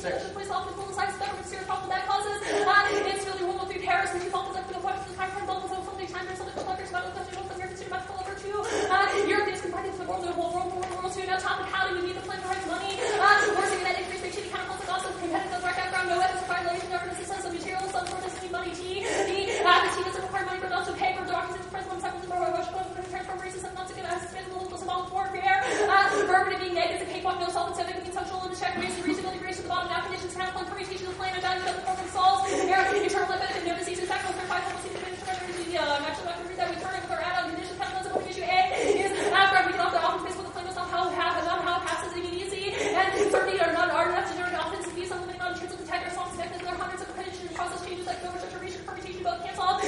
the police often politicize the government serious problem that causes. It's really World War III Paris, which is often like the question of time from bombs and something time or something collectors about the question of American cinema about over two. Europeans combined into the world of World War II. Now top and counting, we need to plan the right money. Forcing that increase make shitty counterparts of awesome competitive direct background, no evidence, violation, governance, systems of material, some sort of money, T. The T doesn't require money, but also pay for documents and president, cycles, and more, transform racism, not to get us, local symbolic warfare. Vermin being negative, a cakewalk, no solid, civic, conceptual, and check, race, reasonability, grace to the bottom, now conditions, kind of fun, permutation of the plan, and value of the program solves, internal benefit, no diseases, factual, certified, homeless, independent, I'm actually not going to read that. We turn it with our add-on conditions, penalties, and issue A is after we get off the office space with the plan, not how it passes immediacy, and certainty are not enough to generate office and views on the on chance of the tiger songs connected. There are hundreds of accreditation process changes like overstructure, permutation, both cancel off,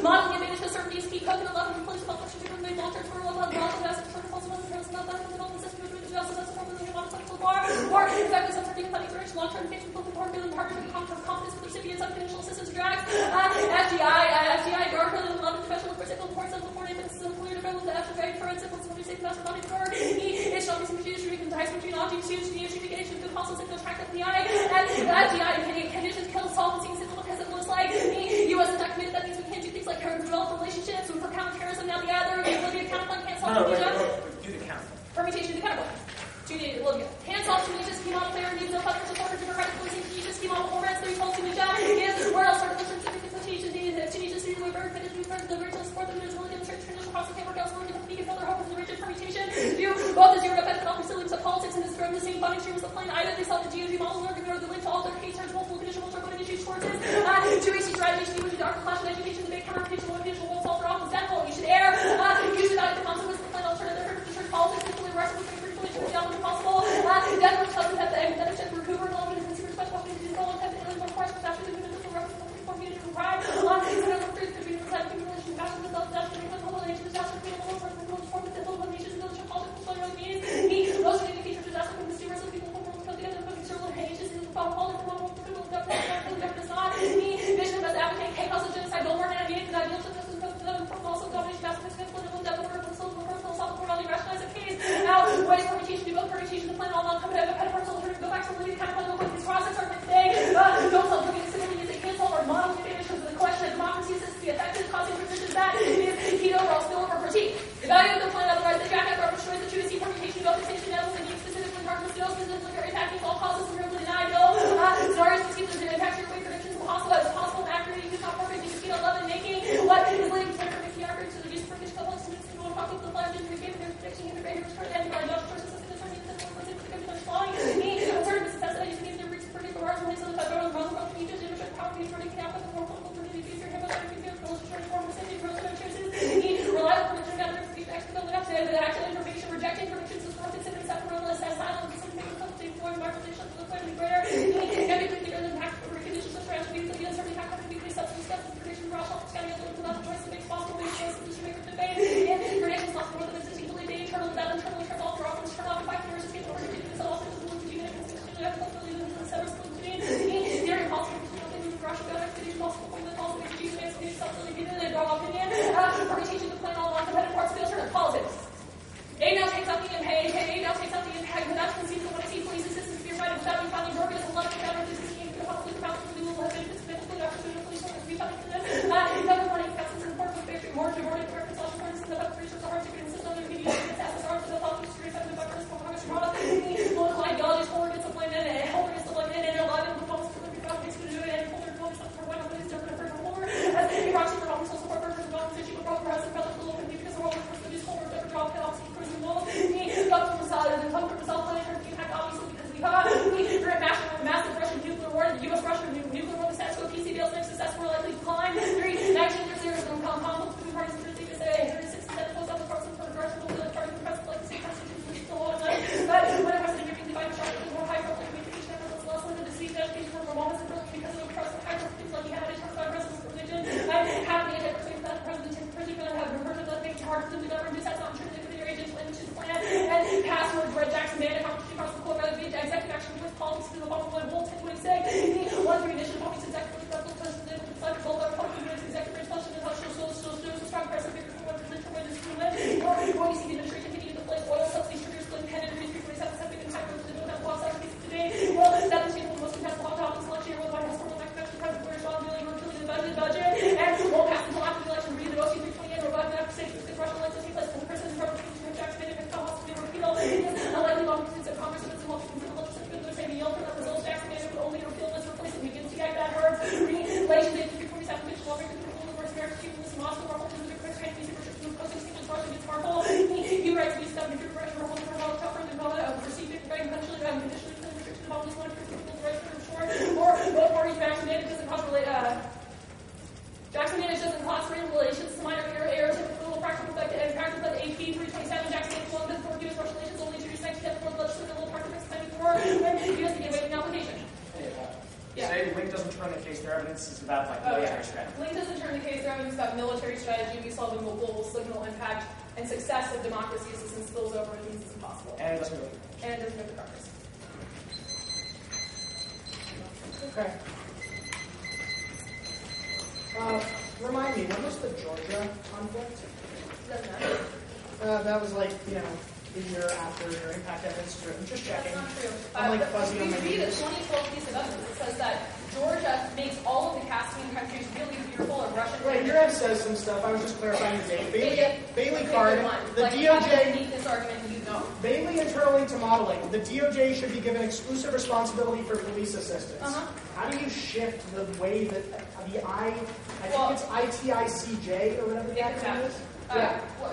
modeling advantage to certainty, speed, code, and 11 replace complex to the long-term for all of the assets, for possible and not that development system, which is also that's a problem in the bar, or exactly some funding direction, long-term engagement, both important building partners and confidence with recipients, unconditional assistance drags, FGI, dark, and 11 professional for simple reports of the 40 minutes, so clear to build the FGI forensic, what's the safe master money for, it's showing some issues, we can tie some between objects, use the issue, engagement, good possible signal, track FDI, and FGI, conditions, kill, solve, and seeing because it looks like the U.S. is not committed, that means we can't do things like develop relationships, we for counterterrorism, now the other, ability of counterplan, can't solve, do the count. permutation, the counterplan. Hands off to Tunisia, scheme model player, needs no public support for democratic policing, Tunisia, scheme model formats, 3 false Tunisia, is where else are the terms of Tunisia, Tunisia, city, the very fitted, the original support, the really demonstrate traditional process, paper, girls, willing to compete, and fill their hope with the rigid permutation, do both the zero effect and all facilities of politics, and this from the same funding stream as the plane, either they sell the GOG model, or the link to all their case terms, multiple conditional, multiple issues, sources, 2 AC strategies, to with the dark clash of education, the big counter-education, one conditional, one solve for office, that whole, you should air, you should not the consequence of the plane, alternative, church politics, particularly rest of the possible. Denver doesn't have the benefit of Vancouver, and all of the consumers, but what we do, all of them, and more questions after the municipal reference for community to pride. Consider the truth between the relation, fashion, the self-death, and the whole nation, disaster, the whole form of the whole nation, the politics, the social means, most of the features, disaster, from the consumers, the people who come together, the circle of pages, and the all of the people who government not, vision of us advocate, chaos, and genocide, no more than ideas, and ideals, and also domination, massive, political, devil, personal, self-morality, rationalize the case. Now, what is permutation? Do both permutation, the plan, all non-competitive, personal, go back to the kind of political these process are today. Don't tell me civility is a cancel or model advantage of the question of democracy is to be effective, causing positions that is key overall still over critique. Evaluate the plan, otherwise the jacket or destroys the true permutation, both extension levels and specifically darkness, no specifically or impacting all causes and really deny no. Scenarios to see if there's an impact your way predictions possible as possible and accurate, you not perfect, you can 11 making what is leading to the accurate to the use for fish couple of students to go and talk with the plan, and we gave their prediction in the greater return and by Josh choices of the determining the following me, certain success that you can either reach pretty for ours, and so that I don't know, you just demonstrate power, you turning it out with the more political community, future, him, other people, illustrating form of safety, growth, and choices, reliable, return out of the extra building up to the actual information, rejecting predictions, is worth considering separate, as silence, and something that comes to inform marketization of the plan, and greater, everything bigger than impact, for conditions of attributes, and the uncertainty, how can be pretty substance, prediction, raw, scanning, without the choice to make possible, make choice, and to make the debate, and predictions lost more than existing, believe the internal, without internal, turn off, drop, and turn off, 5 years, escape, or ridiculous, and also, theory possible Russia got activities possible point that also makes use of self-really given and wrong opinion. Permutation to plan all non-competitive parts filter and politics. A now takes out the impact. A now takes out the impact without conceding what I see police assistance to be right without being found in Morgan and 11 counter this scheme to probably found for legal have been physically opportunity police to be found in the government money cuts is important with basic more rewarding for social points and the best research are hard to consist of their media and assets are to the public street and the government's Congress political ideologies forward discipline and holding discipline and alive and proposals for the government to do and hold their voice for one of these different for more as the proxy for social support for the government to program has the public will be because all the these holders that job can also prison walls the government decided and come from the South Atlantic and impact obviously because we're at massive Russian nuclear war the US Russian nuclear war the status quo PC deals next success will likely decline 19 years ago conflict between parties to the say 167 post office parts of the Russian political party the president like the same constitution which is still on but when it was the European divide shot the more high profile communication efforts less limited to see education for moments and because of the press high profile things like he had a chance by president religion and having the anti-persuasion that the president have reverted that makes it harder for them to govern this has not true to their agents and to the plan and passwords Red Jackson man and competition parts of the quote rather be executive action with politics to the bottom line whole 1026 one recognition of police executive federal president like both our public units executive response and how social strong press and bigger for what the way this is led or when you see the administration continuing to place oil subsidies triggers split pen and increase frequency have a second high growth to the laws out of today well that is the most Jackson managed doesn't class racial relations. It's a minor error, typical practical effect, and practical effect AP 327. Jackson managed one for U.S. Russian relations only to respect to for legislative little practical effect before U.S. began waiting application. Say Link doesn't turn the case, their evidence is about military strategy. Link doesn't turn the case, their evidence about military strategy, we solve the global signal impact and success of democracy and spills over and means it's impossible. And it doesn't go. And it doesn't go to Congress. Okay. Remind me, when was the Georgia conflict? Doesn't matter. That was like, a year after your impact evidence. I'm just checking. That's not true. I'm like fuzzy on my If you read a knees. 2012 piece of evidence, it says that Georgia makes all of the Caspian countries really fearful of Russian. Right, your ad says some stuff. I was just clarifying the date. Bailey Okay, card. good one. The Like, you have to DOJ. meet this argument, you know. Bailey internally to modeling. The DOJ should be given exclusive responsibility for police assistance. Uh-huh. How do you shift the way that I Well, think it's ITICJ or whatever the acronym is?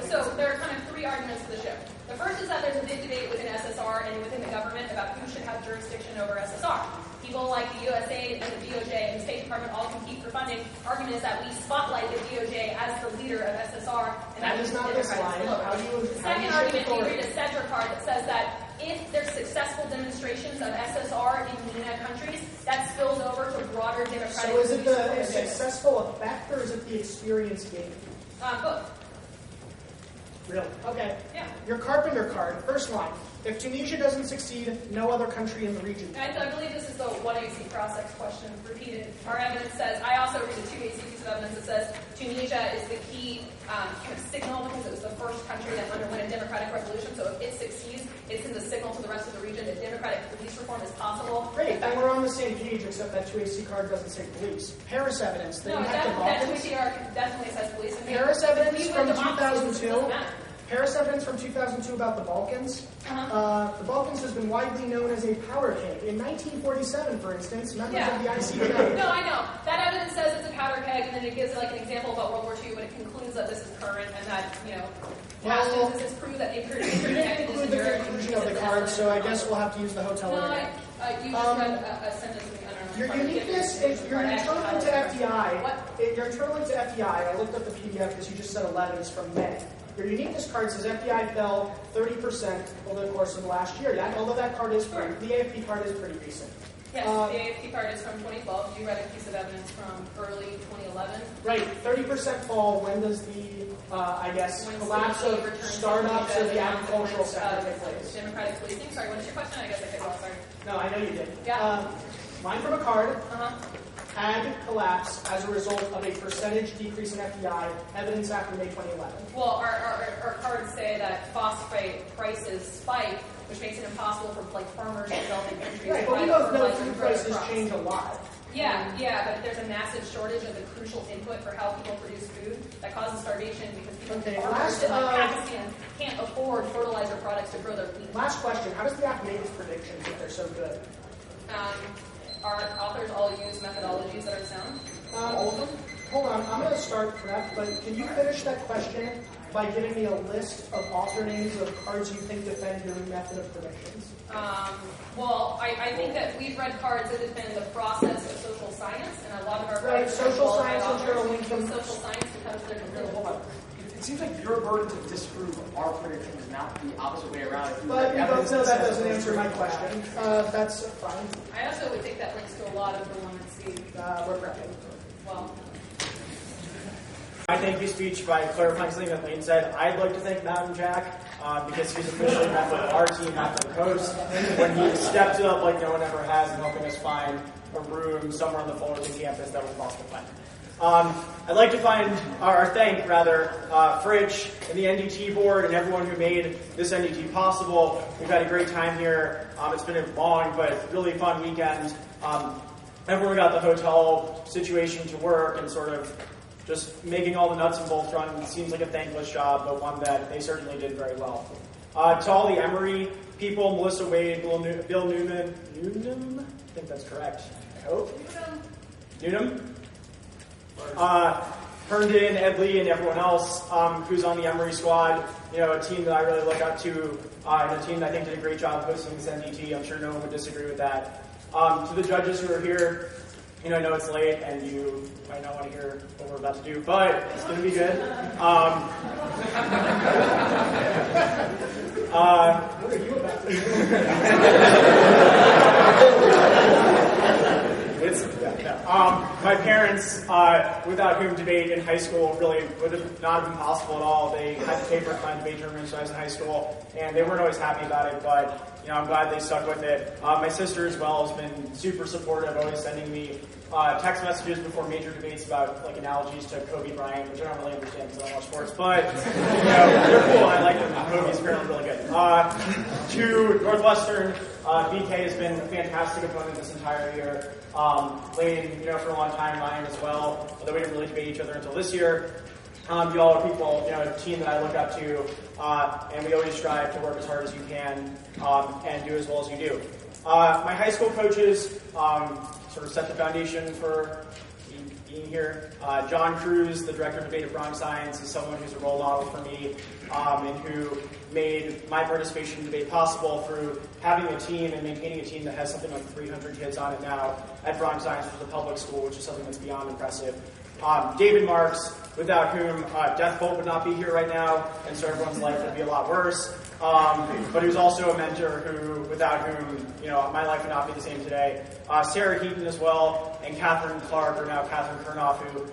So there are kind of three arguments for the shift. The first is that there's a big debate within SSR and within the government about who should have jurisdiction over SSR. People like the USA and the DOJ and the State Department all compete for funding. Argument is that we spotlight the DOJ as the leader of SSR, and That is not this line. How do you The second shift argument, you authority? read a Cedra card that says that if there's successful demonstrations of SSR in MENA countries, that spills over to broader democratic. So is it the police successful effect or is it the experience gained? both. Really? Okay. Yeah. Your carpenter card, first line. If Tunisia doesn't succeed, no other country in the region. I believe this is the 1AC cross-ex question repeated. Our evidence says, I also read the 2AC piece of evidence that says Tunisia is the key kind of signal because it was the first country that underwent a democratic revolution. So if it succeeds, it sends a signal to the rest of the region that democratic police reform is possible. Great, then we're on the same page, except that 2AC card doesn't say police. Paris evidence, the No, impact of that Balkans. 2AC definitely says police. And Paris evidence we from win democracy, 2002. it doesn't matter. Paris evidence from 2002 about the Balkans. The Balkans has been widely known as a powder keg. In 1947, for instance, members of the ICJ. No, I know. That evidence says it's a powder keg, and then it gives like an example about World War II, but it concludes that this is current and that, past Well, instances prove that they You didn't include the conclusion of the card, so I guess we'll have to use the hotel No, internet. you just read a sentence to me. I don't know. Your I'm trying to uniqueness, get if you're internal to FDI, What? you're internal to FDI, I looked up the PDF because you just said 11 is from May. Your uniqueness card says FDI fell 30% over the course of last year. Although that card is free, the AFP card is pretty recent. Yes, the AFP card is from 2012. You read a piece of evidence from early 2011. Right, 30% fall. When does the, When collapse safety of returns to startups Tunisia of the as a agricultural consequence sector of take place? Democratic policing. Sorry, what's your question? I guess I cut you off. Sorry. No, I know you did. Yeah. Mine from a card. Uh-huh. Had collapse as a result of a percentage decrease in FDI, evidence after May 2011. Well, our cards say that phosphate prices spike, which makes it impossible for farmers in developing countries Right, to but buy we both know fertilizer food and grow prices crops. change a lot. Yeah, but there's a massive shortage of the crucial input for how people produce food that causes starvation because people farmers in Pakistan can't afford fertilizer products to grow their wheat. Last question, how does the app make its predictions if they're so good? Our authors all use methodologies that are sound. All of them? Hold on, I'm going to start prep, but can you finish that question by giving me a list of author names of cards you think defend your method of predictions? Well, I think that we've read cards that defend the process of social science, and a lot of our Right, cards social are science and journalism. social science becomes their Hold on. It seems like your burden to disprove our predictions, not the opposite way around. But we both know that doesn't answer my question. That's fine. I also would think that links to a lot of the 1C. We're prepping. Well, My thank you speech by clarifying something that Lane said. I'd like to thank Mountain Jack because he's officially met with our team after the coast when he stepped up like no one ever has in helping us find a room somewhere on the Fullerton campus that was possible to find. I'd like to thank Fridge and the NDT board and everyone who made this NDT possible. We've had a great time here. It's been a long but really fun weekend. Everyone got the hotel situation to work and sort of just making all the nuts and bolts run. It seems like a thankless job, but one that they certainly did very well. To all the Emory people, Melissa Wade, Bill Newman, I think that's correct, I hope. Newnham? Herndon, Ed Lee, and everyone else who's on the Emory squad, a team that I really look up to, and a team that I think did a great job hosting this NDT. I'm sure no one would disagree with that. To the judges who are here, I know it's late and you might not want to hear what we're about to do, but it's going to be good. What are you about to do? My parents, without whom debate in high school really would have not been possible at all. They had to pay for my debate tournaments when I was in high school, and they weren't always happy about it, but I'm glad they stuck with it. My sister as well has been super supportive, always sending me text messages before major debates about like analogies to Kobe Bryant, which I don't really understand because I don't watch sports, but they're cool. I like them. Kobe's apparently really good. To Northwestern, BK has been a fantastic opponent this entire year. Lane, for a long time, Ryan as well, although we didn't really debate each other until this year. You all are people, a team that I look up to, and we always strive to work as hard as you can and do as well as you do. My high school coaches sort of set the foundation for being here. John Cruz, the director of debate at Bronx Science, is someone who's a role model for me and who made my participation in debate possible through having a team and maintaining a team that has something like 300 kids on it now at Bronx Science, which is a public school, which is something that's beyond impressive. David Marks, without whom Death Bolt would not be here right now, and so everyone's life would be a lot worse. But he was also a mentor without whom, my life would not be the same today. Sarah Heaton as well, and Catherine Clark, or now Catherine Kurnoff, who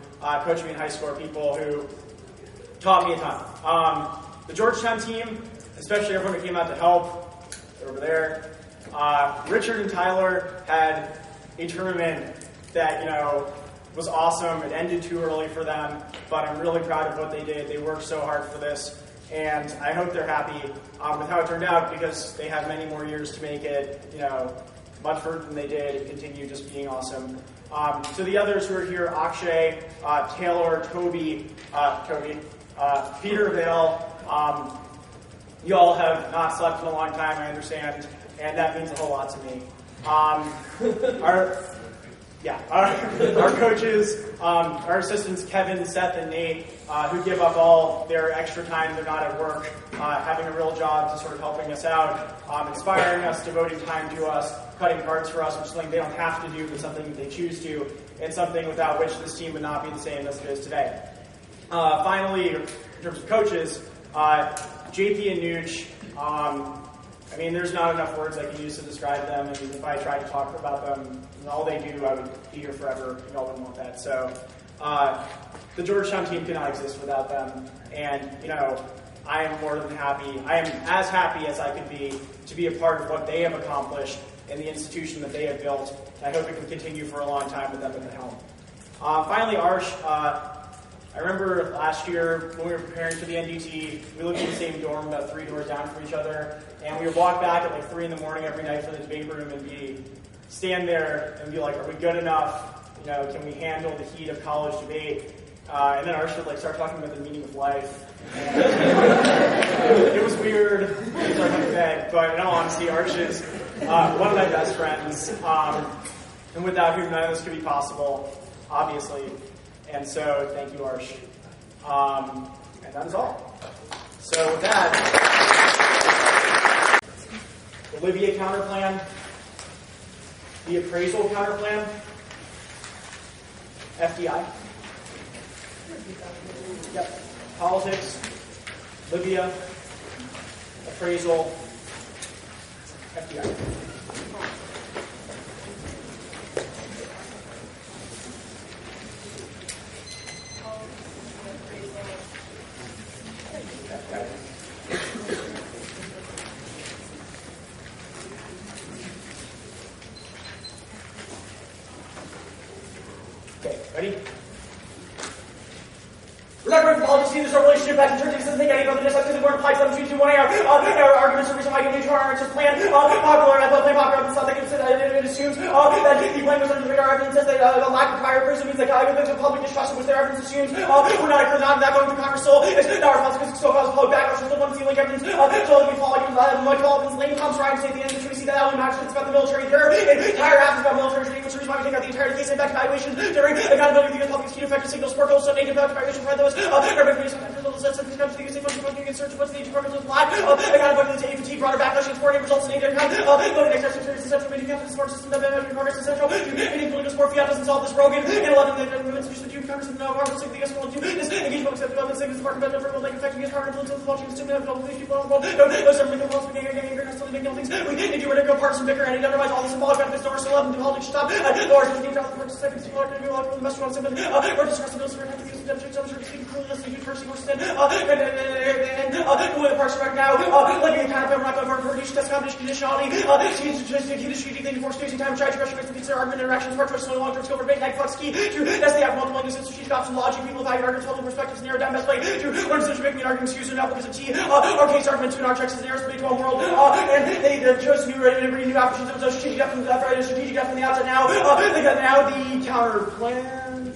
coached me in high school, are people who taught me a ton. The Georgetown team, especially everyone who came out to help, they're over there. Richard and Tyler had a tournament that, was awesome. It ended too early for them, but I'm really proud of what they did. They worked so hard for this, and I hope they're happy with how it turned out because they have many more years to make it, much further than they did and continue just being awesome. To the others who are here, Akshay, Taylor, Toby, Peter Vale, you all have not slept in a long time, I understand, and that means a whole lot to me. Our coaches, our assistants, Kevin, Seth, and Nate, who give up all their extra time, they're not at work, having a real job to sort of helping us out, inspiring us, devoting time to us, cutting cards for us, which is something they don't have to do, but something they choose to, and something without which this team would not be the same as it is today. Finally, in terms of coaches, JP and Nooch, there's not enough words I can use to describe them, and if I tried to talk about them and all they do, I would be here forever. Y'all wouldn't want that. So, the Georgetown team cannot exist without them, and, I am more than happy. I am as happy as I could be to be a part of what they have accomplished in the institution that they have built, and I hope it can continue for a long time with them at the helm. Finally, Arsh, I remember last year when we were preparing for the NDT, we lived in the same dorm about 3 doors down from each other, and we would walk back at like 3 in the morning every night from the debate room and stand there and be like, are we good enough? Can we handle the heat of college debate? And then Arsh would start talking about the meaning of life. It was weird, but in all honesty, Arsh is one of my best friends, and without whom none of this could be possible, obviously. And so, thank you, Arsh. And that is all. So with that, Olivia counterplan, the appraisal counterplan, FDI. Yep. Politics, Libya, appraisal, FDI. Okay, ready? We're not going to politics, see, there's no relationship back in church. It doesn't think any of the disciples because they weren't applied 7 2 1 our arguments are reason why you need to our just plan. Popular, I play popular, it's not that it assumes that the plan was under the radar. Evidence says that the lack of prior prison means that the public distrust which their evidence assumes. We're not going to Congress still. It's not our responsibility to so-called public backlash. We're still going to see like evidence. So we fall like much evidence. Lane comes right and say at the end of the we see that only match it's about the military terror. Entire half is about military training, which is the reason why we take out the entire case and back evaluation during accountability because public key effective signals sparkles, so native evaluation for those. Everybody sometimes comes to the using function in search of what's the department of life. Accountability to fatigue, broader backlash, and supporting results in native kind. Voting exercise, and steps of making the support system of progress is central to any political more fiat doesn't solve this broken. And 11, the institution of Congress and Congress like the US will do this. Engagement accept development savings the market better for like affecting his power influence of the watching system and all these people on the world. No, certainly the most beginning again, you're still making all things. We need to go partisan bicker and otherwise all the symbolic benefits to our 11 to politics stop. The wars of the trial the purchase seconds people are going to do like the best one something. We're discussing those are having to use the demonstration I'm sure to speak clearly listening to person more stand and the way the parks right now like the kind of not going for each test competition conditionality she thinking for staging time try to rush to consider argument interactions smart choice long term scope for debate like flux key to that's the multiple languages strategic options logic people value arguments multiple perspectives narrow down best way to learn decision making arguments used not because of T our case argument to our checks is nearest to one world and they chose new ready to read new options of strategic depth from the left right strategic depth from the outside now they got now the counter plan.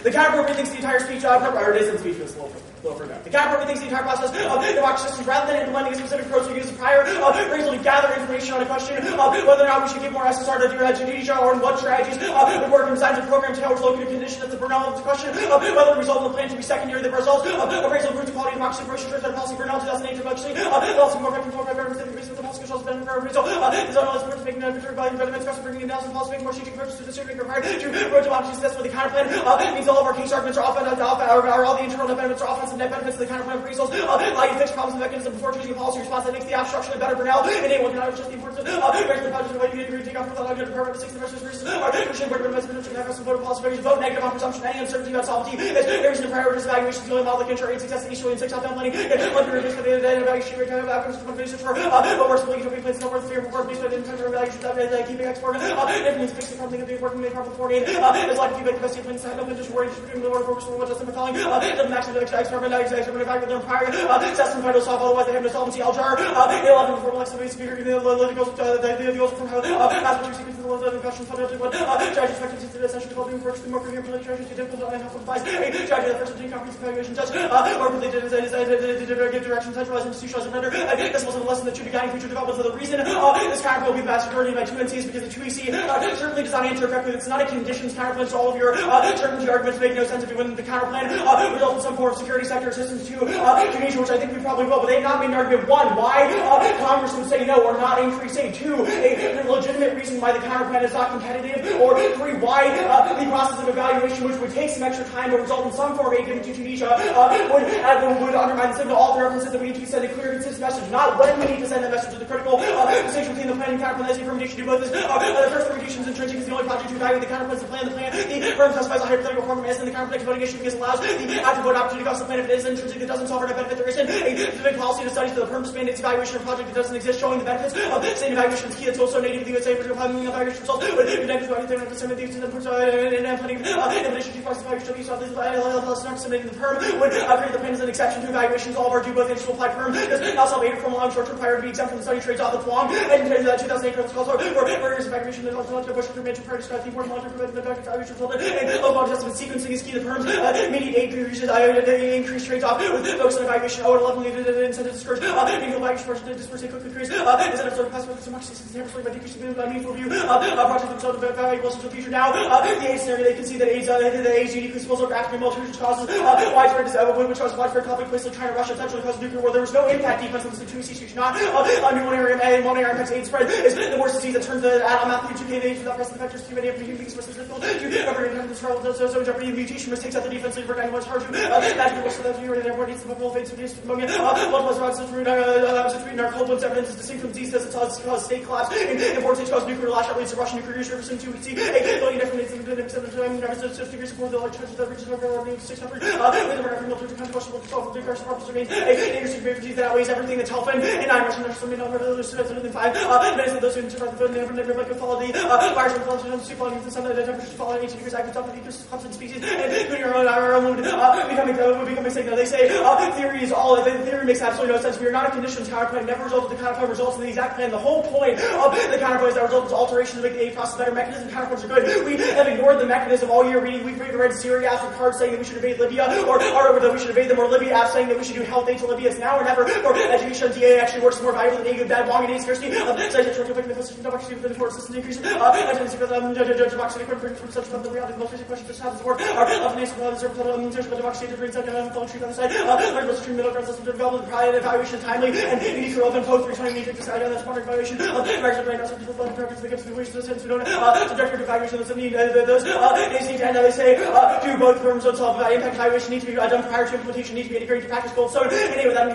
The counterpart thinks the entire speech, or it isn't speech, but it's low for now. The counterpart thinks the entire process of democracy systems, rather than implementing a specific approach, we use a prior reason to gather information on a question of whether or not we should give more SSR to Georgetown or in what strategies would work in designs of program tailors located condition that's the Burnell of the question of whether the result of the plan to be secondary to the results of appraisal of roots of quality democracy, approach to policy Burnell 2008 actually also more effective more better than the reason of the policy controls been for a result. This all is worth making an arbitrary value better than discussing bringing in analysis policy making more strategic approaches to the decision required to approach democracy. That's what the counterplan means all of our case arguments are often or all the internal net benefits are offense and net benefits of the counterplan appraisals. Allow you to fix problems and mechanism before choosing a policy response that makes the app structurally better for now. And anyone can just the importance of raising the budget of what you need to take off without the department of 6 the rest of the reasons are pushing board of investment to have some vote policy values vote negative on presumption any uncertainty about sovereignty is areas of priorities evaluations the only model that can ensure success in each and 6 top down planning and one period based on the evaluation rate of outcomes to one basis for what works will usually place no worth fear before based on the intent of evaluations that keeping export if means fixing something that they working made problem for me it's like feedback the best you inside no just worry just doing the word focus on what doesn't calling doesn't actually experiment evaluate them prior system try to solve otherwise they have no solvency algebra 11 before like somebody speaker the goes from how as what you see the question fundamentally what strategy effective to the essential developing approach to more coherent strategy to difficult and helpful advice a strategy that first obtain comprehensive evaluation just or completely give direction centralized institutionalized and render this wasn't a lesson that should be guiding future development so the reason this counterplan will be the vast majority by 2 NCs because the 2 EC certainly does not answer correctly it's not a conditions counterplan so all of your certainty arguments make no sense if you win the counterplan result in some form of security sector assistance to Tunisia which I think we probably will but they have not made an argument 1 why Congress would say no or not increase aid 2 a legitimate reason why the counterplan is not competitive or 3 why the process of evaluation which would take some extra time but result in some form of aid given to Tunisia would undermine the signal all the references that we need to send a clear and consistent message not when we need to send that message to the critical distinction between the planning counterplan as the permutation to do both this the first permutation is intrinsic is the only project to evaluate the counterplan the plan the firm specifies a hypothetical form as in the counterplan voting issue because it allows the active vote opportunity to cost the plan if it is intrinsic that doesn't solve or benefit there isn't a specific policy to study to the perm mandates evaluation of a project that doesn't exist showing the benefits of same evaluation is key it's also native to the USA for the evaluation results but if negative about anything like some of these and planning implementation to process evaluation of these of this not submitting the perm would create the plan as an exception to evaluations all of our do both initial applied perm is not solve aid from long short-term prior to be exempt from the study trades off that's long and 2008 calls for areas of evaluation that also want to push through major prior to start the important long-term preventive evaluation resulted and low volume adjustment sequencing is key to perms immediate aid increases increased trades off with focus on evaluation and 11 incentive to discourage meaningful evaluation person to disperse quick increase instead of sort of passive so much system by decreasing the meaningful review project themselves of valuable social future now the AIDS scenario they can see that AIDS the AIDS uniquely spills over active military which causes widespread which causes widespread conflict places like China Russia potentially causes nuclear war there was no impact defense on the 2 EC not under one area impacts AIDS spread is the worst disease that turns the atom out the 2K AIDS without present factors too many of the human beings versus difficult to every time this trial does so jeopardy mutation risk takes out the defense leader and what's hard to magic so that you and everyone needs to fulfill fates for this ammonia multiple rods of root our cold ones evidence is distinct from disease does it cause state collapse in 4 states cause nuclear lash out leads to Russian nuclear use reversing 2 EC a billion different needs to 7 degrees support the electricity that reaches over 600 with the American military defense possible to solve the crash purpose remains a interesting great disease that outweighs everything that's health and 9 Russian nurses remain over those than 5 many of those who survive the never like follow the virus and flood super long the sun the temperatures fall 18 degrees active top of the ecosystem species and including our own would becoming signal they say theory is all the theory makes absolutely no sense we are not a conditions counterplan never resulted the counterplan results in the exact plan the whole point of the counterplan is that result is alterations to make the aid process better mechanism counterplans are good we have ignored the mechanism all year we've read Syria after cards saying that we should invade Libya or that we should invade them or Libya apps saying that we should do health aid to Libya it's now or never or education DA actually works more valuable than aid bad long and aid scarcity democracy within the court system increases democracy equipment from such the reality of most basic questions just how this work our often answer the service of democracy to bring second voluntary on the side learn the stream middle ground system to develop the prior evaluation timely and unique relevant post 320 need to decide on that smart evaluation of American brain also people blood preference against the wishes of the sense we don't subject to evaluation of something those agencies, and they say do both firms on solve impact evaluation need to be done prior to implementation, need to be integrated to practice goals. So anyway, that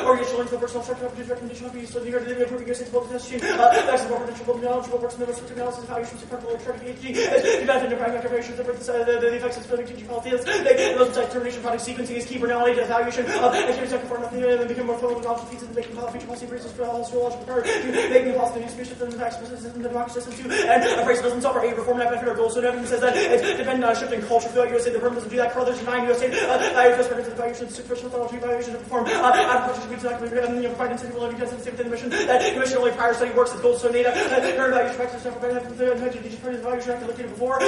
organizational links the personal structure of the recommendation of use so the improving your sense of focus messaging, that's more potential knowledge, works in the most analysis evaluation support for electronic PhD, the benefit of practical evaluation the effects of spending teaching policies, those type termination product sequencing is key for not only to evaluation activities that conform nothing and become more fluent knowledge feeds and making future policy reasons for all astrological power to making possible use speech and facts in the democracy system too, and a phrase doesn't suffer a reform that benefit our goals. So Nevin says that it's dependent on a shift in culture throughout USA. The firm doesn't do that. Carl, there's 9 USA value first records of evaluation, superficial methodology evaluation to perform agriculture should be documented and provide incentive learning tests and within the mission. That commission only prior study works with goals. So NATA current evaluation practice for evaluation after looking before a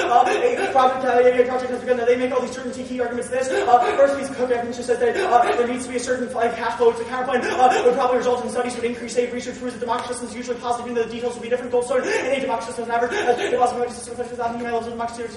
project has begun. They make all these certain key arguments. This first piece of code definition says that there needs to be a certain cash flow. The counterplan would probably result in studies would increase safe research proves that democracy systems usually positive, even though the details would be different. Gold standard and a democracy system average. The democracy system without emails and democracies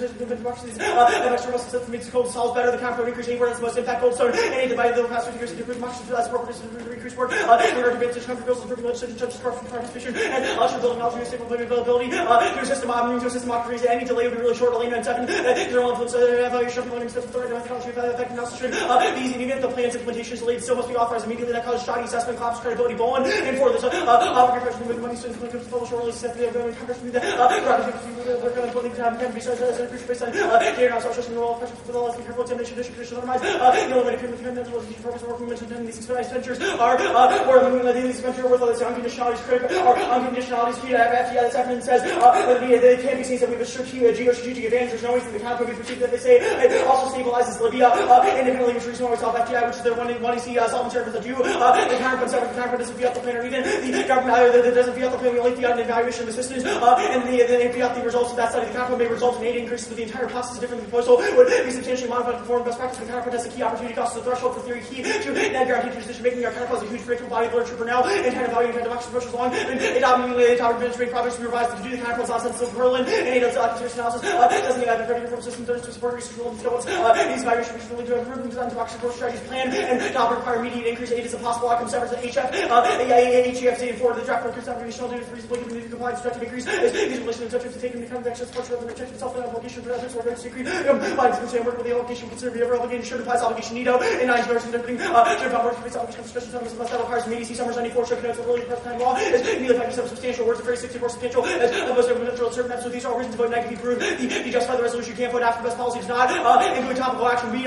means gold solves better. The counterplan increase anywhere that's the most impact. Gold standard and a divided the past 50 years to improve democracy that's more increased work. In order to advance country bills, improving legislation, judges, corruption, participation, and also building knowledge, stable availability. New system operates any delay would be really short. Elena and second, general influence evaluation of learning steps, authority, methodology, effective analysis should be easy. Even if the plan's implementation is delayed, still must be authorized immediately. That causes shoddy assessment, collapse, credibility, Bowen, and for this offering question with money students when publish or release the Congress with the can be such as a crucial based on data on social and role questions with all the careful examination distribution otherwise eliminate criminal purpose of working mentioned in these expenditures are or these expenditures worth all these unconditionalities critical or unconditionalities FDI this evidence says they can be seen that we have a geostrategic advantage. There's no way for the counter we perceive that they say it also stabilizes Libya independently, which reason why we solve FDI, which is their wanting to see solving service that do the counter doesn't be up the plan, or even the government that doesn't be up the plan, we only the evaluation of assistance and then be out the results of that study. The counter may result in 8 increases, but the entire process is different. The proposal would be substantially modified to conform best practice. The counter has a key opportunity cost of the threshold for theory key to net guarantee decision making. Our counter has a huge predictable body of literature for now and kind of value and democracy approaches along and adopting administrative projects to be revised to do the counter plus nonsense of Berlin and it does consideration analysis doesn't even have a very system to support research and skills. These evaluations which will lead to improvements on democracy approach strategies plan and not require immediate increase. 8 is a possible outcome. 7 is the HF HEFC and 4 the draft workers not conditional due to reasonably given the compliance objective increase. These relation objectives to take into account the action support of the objective itself and obligation for ethics or registry agreed. Compliance and work with the obligation consider the overall obligation should applies obligation NIDO and 9 versions of everything should not work with obligation special terms unless that requires immediacy. Summers 94 should connect with early part-time law is neither fact some substantial words of phrase 64 substantial as opposed to potential certain maps. So these are all reasons to vote negative. Prove the justify the resolution. You can't vote after the best policy does not include topical action. B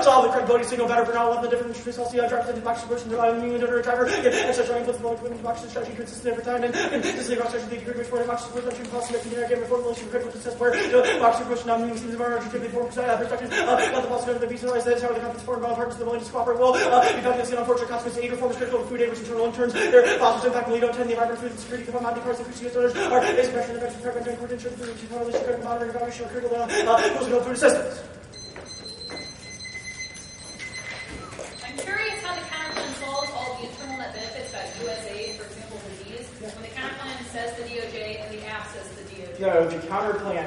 solve the correct voting signal better for not letting the different interest policy drive the democracy person driver and such running with the democracy strategy consistent every time and this is the strategy the agreement for democracy with election policy making the again reformulation critical success where the democracy person not meaning seems of our activity for perspective let the policy of the visualize that is how the conference foreign partners the willing to cooperate will be found in the unfortunate consequence. Aid reform is critical to food aid which internal interns their positive impact will lead to the environment food and security commodity prices increase US donors are basic pressure the effects of food insurance food policy critical monitoring evaluation critical food assistance. I'm curious how the counterplan solves all the internal net benefits about USAID, for example, disease. When the counterplan says the DOJ and the app says the DOJ. No, the counterplan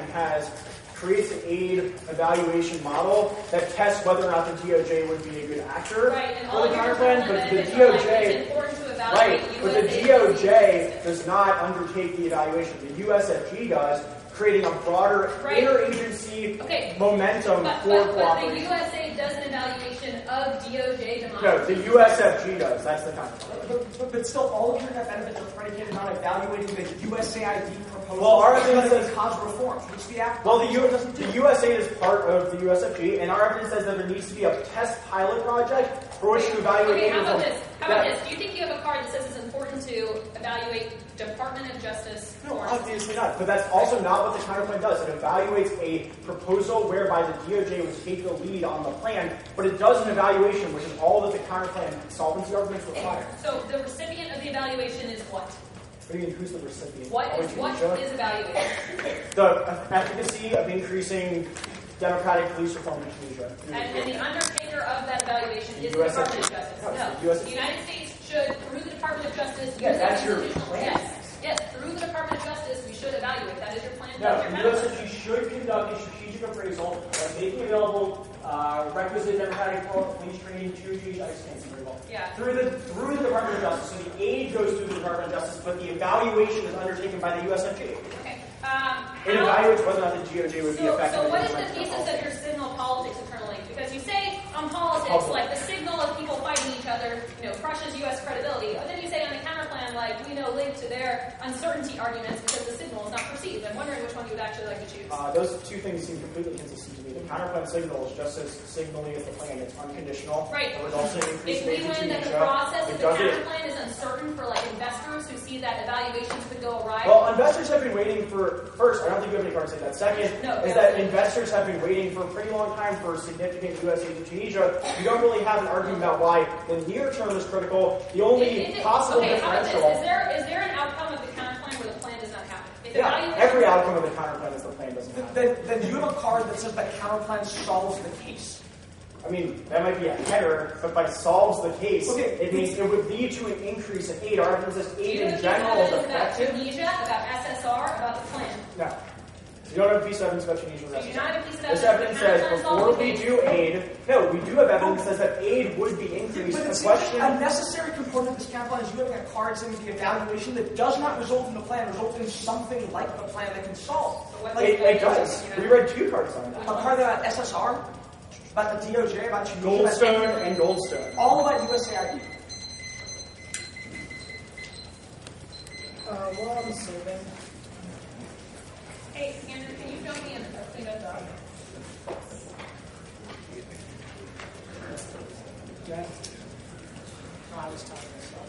creates an aid evaluation model that tests whether or not the DOJ would be a good actor. Right, and for all the of your counterplan, internal but the benefits are like, DOJ it's important to evaluate right, but the USAID. DOJ does not undertake the evaluation. The USFG does, creating a broader interagency momentum for But cooperation. the USA does an evaluation of DOJ democracy. No, the USFG does. That's the counterplan. But still, all of your net benefits are predicated on evaluating the USAID proposal. Well, our evidence says cause reforms, which the act. Well, the USAID is part of the USFG, and our evidence says that there needs to be a test pilot project for which to evaluate. Okay, how about this? Do you think you have a card that says it's important to evaluate Department of Justice? No, obviously not. But that's also not what the counterplan does. It evaluates a proposal whereby the DOJ would take the lead on the plan, but it does an evaluation, which is all that the counterplan solvency arguments require. So the recipient of the evaluation is what? What do you mean, who's the recipient? What is evaluated? The efficacy of increasing democratic police reform in Tunisia. And the undertaker of that evaluation is the Department of Justice. No. The United States should, through the Department of Justice, that's your plan. Yes, through the Department of Justice, we should evaluate. That is your plan. No, the USFG should conduct a strategic appraisal by making available requisite democratic police training, I just can't see very well. Yeah. Through the Department of Justice. So the aid goes through the Department of Justice, but the evaluation is undertaken by the USFG. Okay. It evaluates whether or not the GOJ would be effective. So what is the thesis of your signal politics internally? Because you say on politics, like the signal of people fighting each other, crushes U.S. credibility. But then you say on the counterplan, like, linked to their uncertainty arguments because the signal is not perceived. I'm wondering which one you would actually like to choose. Those two things seem completely consistent to me. The counterplan signal is just as signaling as the plan. It's unconditional. Right. It results in If increased we agency win that the Tunisia. process of It the doesn't. counterplan is uncertain for investors who see that evaluations could go awry. Well, investors have been waiting for, first, I don't think you have any cards to say that. Second, that investors have been waiting for a pretty long time for significant U.S. aid to Tunisia. You don't really have an argument about why the near term is critical. The only possible differential. Is there an outcome of the counterplan where the plan does not happen? Every outcome of the counterplan is the plan doesn't happen. Then you have a card that says that counterplan solves the case. I mean, that might be a header, but by solves the case, okay, it means it would lead to an increase in aid. Our argument says aid in general is effective. About Tunisia, about SSR, about the plan. No. You don't have a piece of evidence about Tunisia. So you do not have a piece of this evidence. This evidence says before we do aid, no, we do have evidence that says that aid would be increased. But the question, a necessary component of this counterplan is you having a card saying the evaluation that does not result in the plan, results in something like the plan that can solve. It does. We read two cards on that. A card about SSR, about the DOJ, about Tunisia, Goldstone and Goldstone. All about USAID. While I'm saving. Hey, Andrew, can you show me a clean-up doc? Yeah. No, I was talking myself.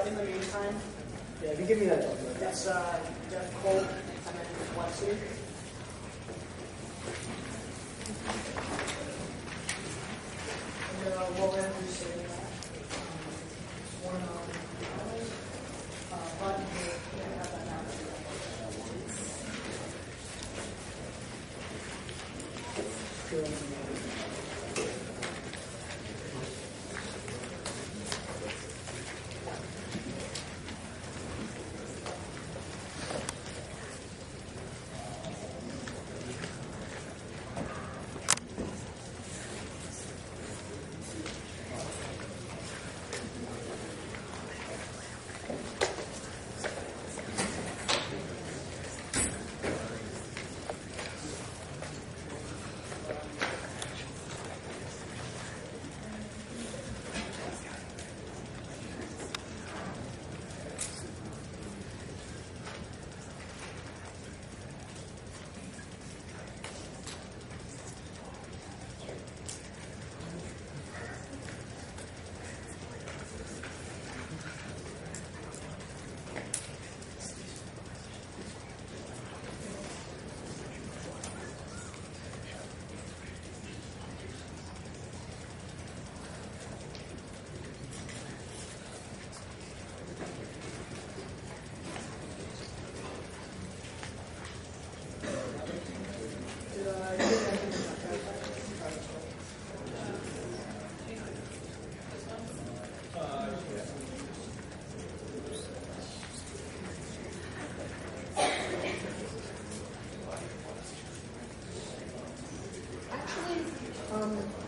In the meantime, if you give me that document. it's Jeff Colt and then Lexi. And we'll Andrew say that. One on button here. You can have that now.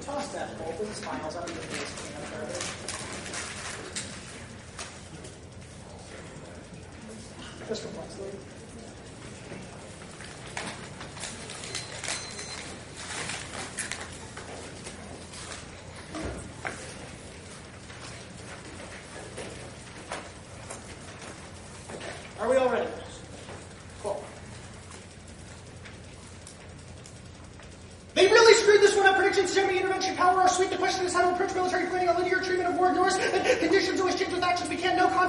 Toss that both of the files out of the base. Just complexly.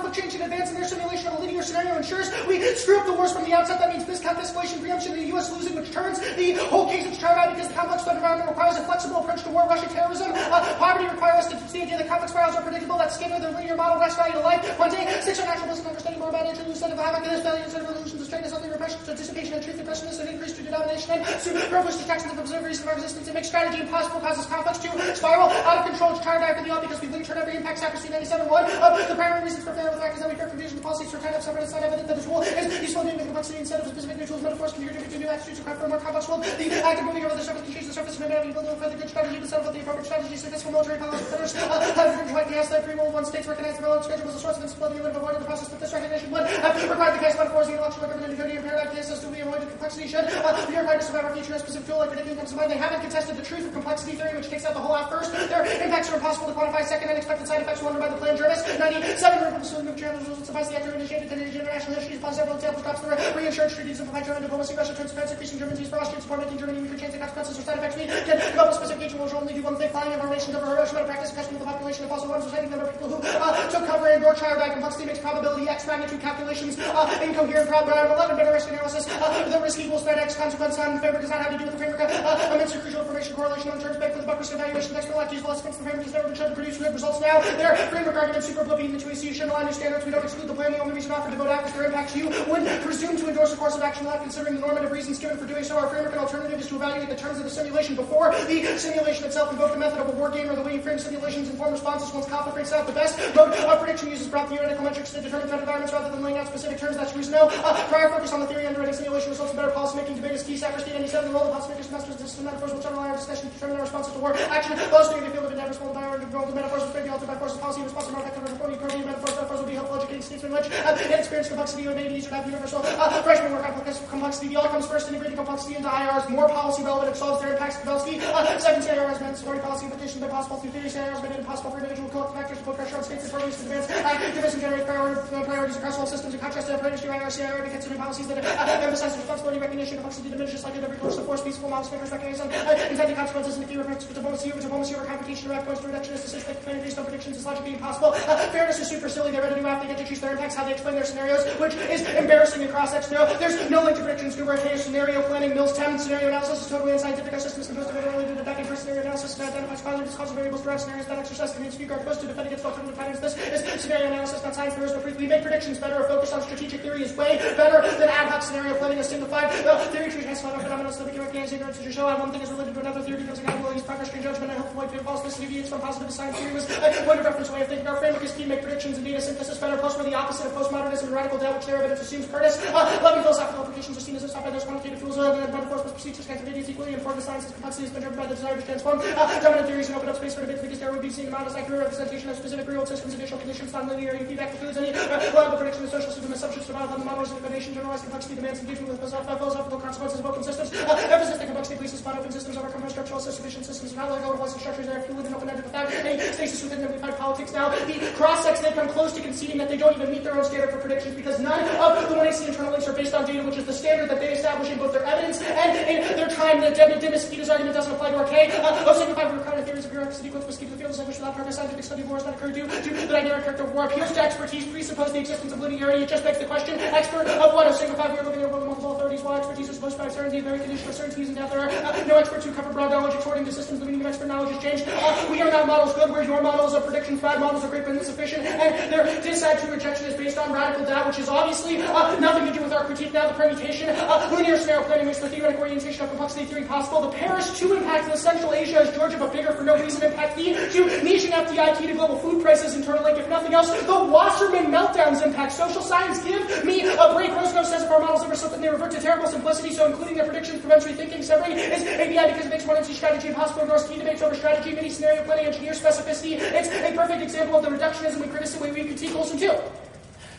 conflict change in advance in their simulation of a linear scenario ensures we screw up the worst from the outset. That means miscount escalation, preemption, and the U.S. losing, which turns the whole case into trial because the complex threat environment requires a flexible approach to war, Russia, terrorism. Poverty requires us to see the idea that complex spirals are predictable. That scalar, the linear model, rest value to life. One day, 6 are natural bliss and understanding more about nature, lose sight of the havoc of this value instead of illusions of straightness, something repression, anticipation, and truth, impressionist, and increased to denomination, and superfluous distractions of observed reason of our existence, and make strategy impossible, causes conflicts to spiral out of control, to try to die for the all because we link turn every impact, accuracy 97.1 of the primary reasons for failure of the fact is that we fear confusion, policies for kind of separate, it's not evident that this rule is useful in the complexity instead of specific new tools, metaphors, computer to new attitudes, and craft for a more complex world. The act of moving over the surface can change the surface of humanity, building for the good strategy, the set of the appropriate strategy, successful military powers, defenders, hydrogen, white gas, that free world, one states recognize the relative schedule was a source of instability, would have avoided the process, but this recognition would have required the case metaphors, the intellectual government, and paradigm cases to be avoided complexity should be required to survive our future. A specific tool like predicting comes to mind. They haven't contested the truth of complexity theory, which takes out the whole at first. Their impacts are impossible to quantify. Second, unexpected side effects wondered by the plan Jervis. 97 reversible move channels will suffice the actor initiated and international histories upon several examples drops the reinsurance treaties of German diplomacy, Russia turns defense, increasing Germany's for Austrian support, making Germany weaker, changing consequences or side effects. We can develop a specific agent which will only do one thing, flying information over Russian practice, custom of the population of fossil ones, reciting number of people who took cover in Yorkshire died. Complexity makes probability X magnitude calculations incoherent, problem 11 better risk analysis. The risk equals threat X consequence on framework does not have to do with the framework. Amidst crucial information correlation on terms bank for the buck risk evaluation. Next for useful estimates. The framework has never been shown to produce good results now. Their framework arguments super oblivion into a should align new standards. We don't exclude the plan. The only reason offered to vote out is their impacts. You would presume to endorse a course of action without considering the normative reasons given for doing so. Our framework and alternative is to evaluate the terms of the simulation before the simulation itself. Invoke the method of a war game or the way you frame simulations and form responses once conflict breaks out. The best mode of prediction uses broad theoretical metrics to determine threat environments rather than laying out specific terms. That's reason no. Prior focus on the theory underwriting simulation results in better policy making. Debate is key. Sacristy 97. The role of policymakers, masters, system metaphors will generalize our discussion to determine our responses to war action. Those in the field of endeavors will by our role the metaphors will be altered by force of policy and response to more effective reporting. Currently, metaphors will be helpful educating statesmen which experience complexity and maybe easier to have universal freshman work complex complexity. The all comes first, integrating complexity into IRs more policy relevant. It solves their impacts. Kowalski. Second scenario has meant supporting policy implications by possible through theory scenarios made it impossible for individual collective factors to put pressure on states and parties to advance activism, generate priorities across all systems. In contrast to approach to IR scenario to consider policies that emphasize responsibility recognition. Complexity diminishes like every course of force. Peaceful models makers mechanism intended consequences in the key reference to diplomacy over competition or points to reductionist assist like planning based on predictions is logically impossible. Fairness is super silly. They're ready to do after they get to choose their impacts, how they explain their scenarios, which is embarrassing in cross-ex. No, there's no link to predictions. Google scenario planning, Mills 10 scenario analysis is totally unscientific. Our system is composed of related to backing for scenario analysis and identifies finally causal variables throughout scenarios that exercise community speaker are supposed to defend against alternative patterns. This is scenario analysis, not science. There is no proof. We make predictions better. A focus on strategic theory is way better than ad hoc scenario planning. A simplified theory tree has found phenomena so that we can recognize ignorance to show how one thing is related to another. Theory becomes accountability, progress, and judgment. I hope to avoid pitfalls. This deviates from positive science theory was a point of reference way of thinking. Our framework is key to make predictions and data synthesis better. Post were the opposite of postmodernism and radical doubt, which their evidence assumes. Curtis, loving philosophical applications are seen as a by those quantitative tools and metaphors must proceed to kinds of idiots equally important. The science's complexity has been driven by the desire to transform dominant theories and open up space for debate. The biggest error would be seeing them out as accurate representation of specific real systems, additional conditions, non-linearity, feedback includes any reliable prediction of social system assumptions survival on the models of innovation, generalized complexity demands engagement with philosophical consequences of open systems. Emphasis that complexity places upon open systems overcome structural sufficient systems and how they go to structures that are fluid and open-ended without any stasis within them. We find politics now. The cross-sects they come close to conceding that they don't even meet their own standard for predictions because none of the 1AC internal links are based on data, which is the standard that they establish in both their evidence and in their time. The Demosthenes argument doesn't apply to our K. Signify we require theories of bureaucracy equal to keep the field of language without progress. Scientific study of war is not occurred due to the dynamic character of war. Appeals to expertise presuppose the existence of linearity. It just begs the question, expert of what? Signify we are living in a world of multiple authorities. While expertise is supposed by certainty, very condition of certainties, and there are no experts who cover broad knowledge according to systems. The meaning of expert knowledge has changed. We are not models good, where your models of prediction, bad models are great but insufficient, and their dissatisfaction rejection is based on radical doubt, which is obviously nothing to do with our critique. Now the permutation, linear scenario planning makes the theoretic orientation of complexity theory possible. The Paris 2 impact of Central Asia is Georgia, but bigger for no reason. Impact the to niche and FDI key to global food prices, internal link, if nothing else. The Wasserman meltdowns impact social science. Give me a break. Roscoe says if our models ever something, they revert to terrible simplicity, so including their predictions prevents rethinking. Severing is ABI because it makes one MC strategy impossible. Ignores key debates over strategy, mini scenario planning, engineer specificity. It's a perfect example of the reductionism and criticism we critique Olsen too.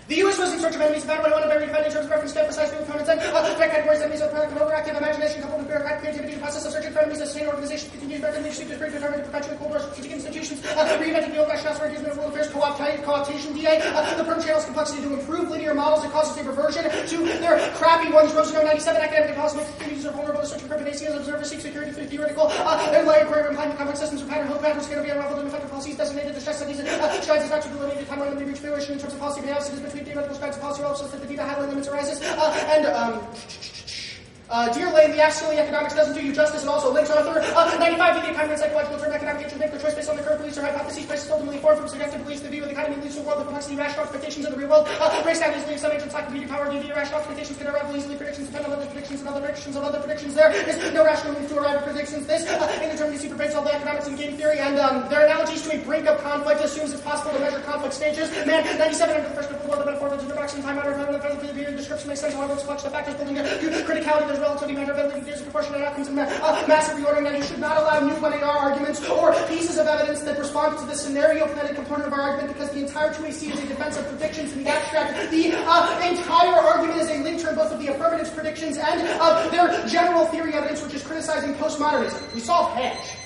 The U.S. was in search of enemies of battle, but one of every defending terms of reference to emphasize new opponents and threat categories, enemies of product of overactive imagination coupled with bureaucratic creativity. The process of searching for enemies as sustained organizations continues better than leadership to create determined to perpetuate cold war strategic institutions, reinventing the old rationales for engagement of world affairs, co-optation, DA, the perm channel's complexity to improve linear models that causes a reversion to their crappy ones. Rosenau 97 academic and policy communities are vulnerable to searching for Venetians, observers seek security through theoretical and layered query implying complex systems of pattern, hope patterns can be unraveled in effective policies designated distress studies strides is not to delineate the timeline when they reach fruition in terms of policy analysis between theoretical strides of policy relatives that the data highlight limits arises. Dear Lane, the silly economics doesn't do you justice, and also links Arthur. 95 the economy and psychological term economic agent make the choice based on the current beliefs or hypotheses, places ultimately formed from subjective beliefs. The view of the economy leads to a world of complexity, rational expectations of the real world. Breaks down easily if some agents lack computing power due to irrational expectations can arrive easily. Predictions depend on other predictions and other predictions of other predictions. There is no rational means to arrive at predictions. This indeterminacy pervades all the economics and game theory, and their analogies to a brink of conflict assumes it's possible to measure conflict stages. Man, 97 under the first of the war, the metaphor of the introduction, time out of time, the present for the period description makes sense. However, it's clutch the factors building criticality. There's relativity, measurability, there's proportionate outcomes, and massive reordering. Now, you should not allow new 1AR arguments or pieces of evidence that respond to the scenario-planet component of our argument, because the entire 2AC is a defense of predictions in the abstract. The entire argument is a link term both of the affirmative predictions and of their general theory evidence, which is criticizing postmodernism. We solve Hedge.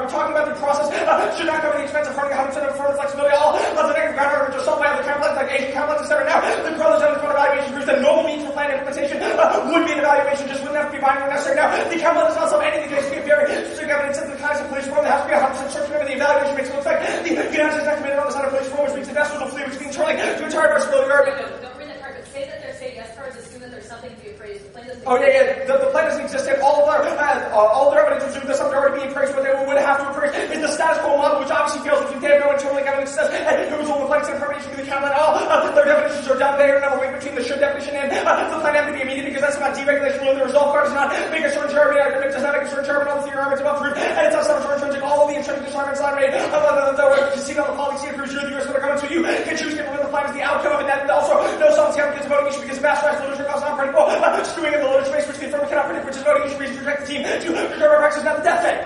we're talking about the process should not cover the expense of hardly 100% of performance flexibility. All of the negative ground arguments are solved by other templates like Asian templates, etc. Now, the brothers on the front evaluation proves that normal means for plan implementation would be an evaluation, just wouldn't have to be binding or necessary. Now, the template does not solve anything. There should be a very specific evidence of the kinds of police reform. There has to be 100% structure. The evaluation makes it look like the United States committed on the side of police reform, which means investors will flee, which means turning to entire versatility argument. Don't read that part, but say that they're saying yes cards, assume that there's something to be appraised. The plan doesn't The plan doesn't exist yet. All their evidence assumes that something already being appraised, what they would have to appraise is the status quo model, which obviously fails if they have no internal evidence says it was all the plan's information to the count at all. Their definitions are down there, another way between the should definition and the plan have to be immediate because that's about deregulation. Really, the resolve card does not make a certain term, it does not make a certain term, all the theory arguments about proof, and it's not some intrinsic. All of the intrinsic disarmaments I made the see on the policy approves you're the US that are coming to you can choose to implement the plan as the outcome of it. That also no solvency ever gets a voting issue because of mass rise literature costs not predictable. Screwing in the literature space which the affirmative cannot predict, which is voting issue reason to protect the team to preserve our practice, not the death day.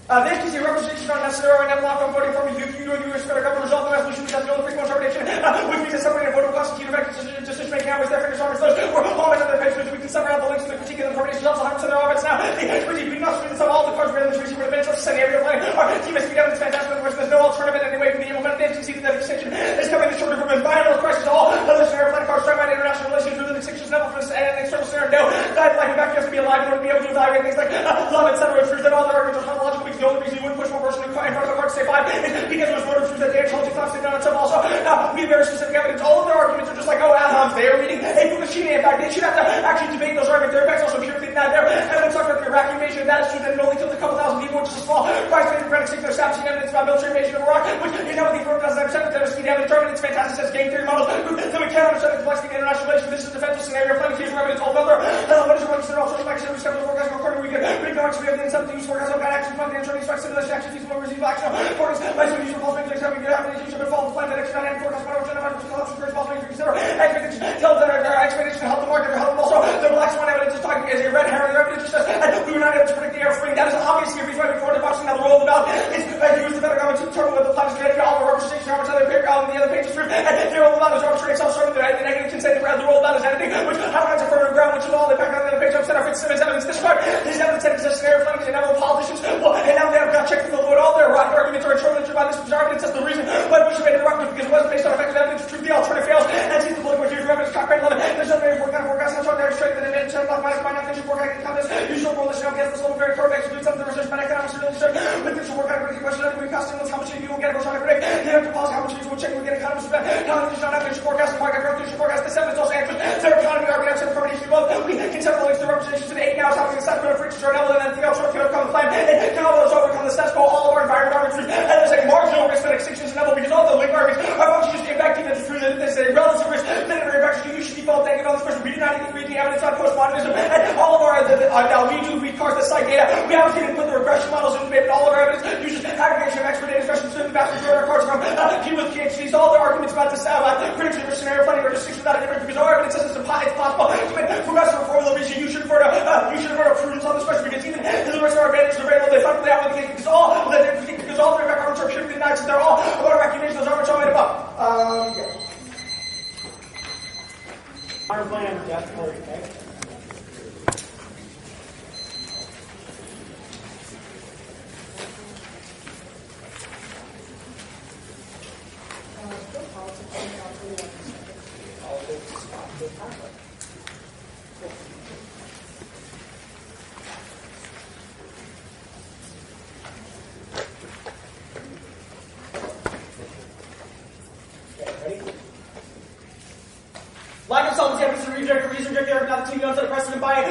The HTC representation is not necessary or never locked on voting for me. You know the US federal government resolve the resolution because the only frequent interpretation, which means that separating a vote will constitute effective decision making out with their fingers, arms, those or all my other pages, we can separate out the links to the critique of the interpretation also 100% of their offense. Now, the critique being not screened of all the cards where the treaty would have been just scenario planning. Our team has begun this fantastic question. There's no alternative in any way for the implement. They conceded that extinction is coming to short of environmental crisis. All other scenario planning cards tried by international relations with an extinction level for an external scenario. No, that like in fact you have to be alive in order to be able to evaluate things like love, etc. It proves that all their arguments are tautological because the only reason you wouldn't push one person in front of the court to say 5 is because it was voted through that they intelligent thoughts they done itself also. Now, we have very specific evidence. All of their arguments are just like, oh, ad-homs, they are reading a Fukushima. In fact, they should have to actually debate those arguments. Their effects also pure not there. And when we talk about the Iraqi invasion, that is true that it only killed a couple thousand people, which is a small price paid for extinction. They're establishing evidence about military invasion of Iraq, which is now with the affirmative doesn't have separate terrorist evidence. It's fantastic. It says game theory models. So we cannot understand the complexity of international relations. This is a defensive scenario. Planning here's where evidence all filter. What is your consider all social action? We step to the forecast according we get economics. We have the incentive to use forecast of action fund and training strike simulation action feasible overseas action. Forecast by some use of false things. Except we get after you should follow the plan that extra and forecast by which identifies which helps first false things to consider. Expectations tell them their expectations help the market or help them also. The black swan evidence is talking as a red herring. Their evidence just says we were not able to predict the air spring. That is obviously a reason why we forward the boxing. Now the role of the ballot is to use the federal government to determine what the plan is going to be. All the representation, how much other paper on the other pages proof. And the role of the ballot is arbitrary self-serving. The negative consent the role of the ballot is anything which how much affirmative ground which is all the back on the other page of Senator Fitzsimmons evidence. This part is evidence that exists scenario planning and now the politicians. Well, and now they have got checked with all their arguments are interpreted by this argument. That's the reason why Bush made the argument because it wasn't based on effective evidence. Truth, the alternative fails. And since the political review evidence, Cochrane 11. There's no way to forecast. How there is straight that it made 10 minus minus things forecasting confidence. Usual rule is against the slow very correct. Do something research by economics really research. With this work out the question of the cost how much you will get. We're trying to predict. They have to pause how much you will check. We get economists back. Economists do not have to forecast the market growth. You should forecast the seven also answers. Their economy arguments and information both. We can separate links to representations in 8 hours. How we can set for free to journal and anything else can overcome the plan. And can all those overcome the status quo. All of our environment arguments. And there's a marginal risk that extinction is inevitable because all the link arguments are functions just impacting that is true that there's a relative risk that it impacts you. You should default thinking on this person. We do not even read the evidence on postmodernism. And all of our now we do read cars that cite data. We obviously didn't put the regression models in maybe all of our evidence uses aggregation of expert data discussions to the vast majority of our cards from people with PhDs. All their arguments about this prediction for scenario planning or distinction without a difference because our evidence says it's possible to make progressive reform revision. You should refer to prudence on this question because even the rest of our advantages are available. They functionally out with the because all their arguments are purely nice and they're all about our recognition. Those arguments are made above. Our plan, death code, okay? Lack of solvency evidence to reject the argument, not the team knows that a precedent by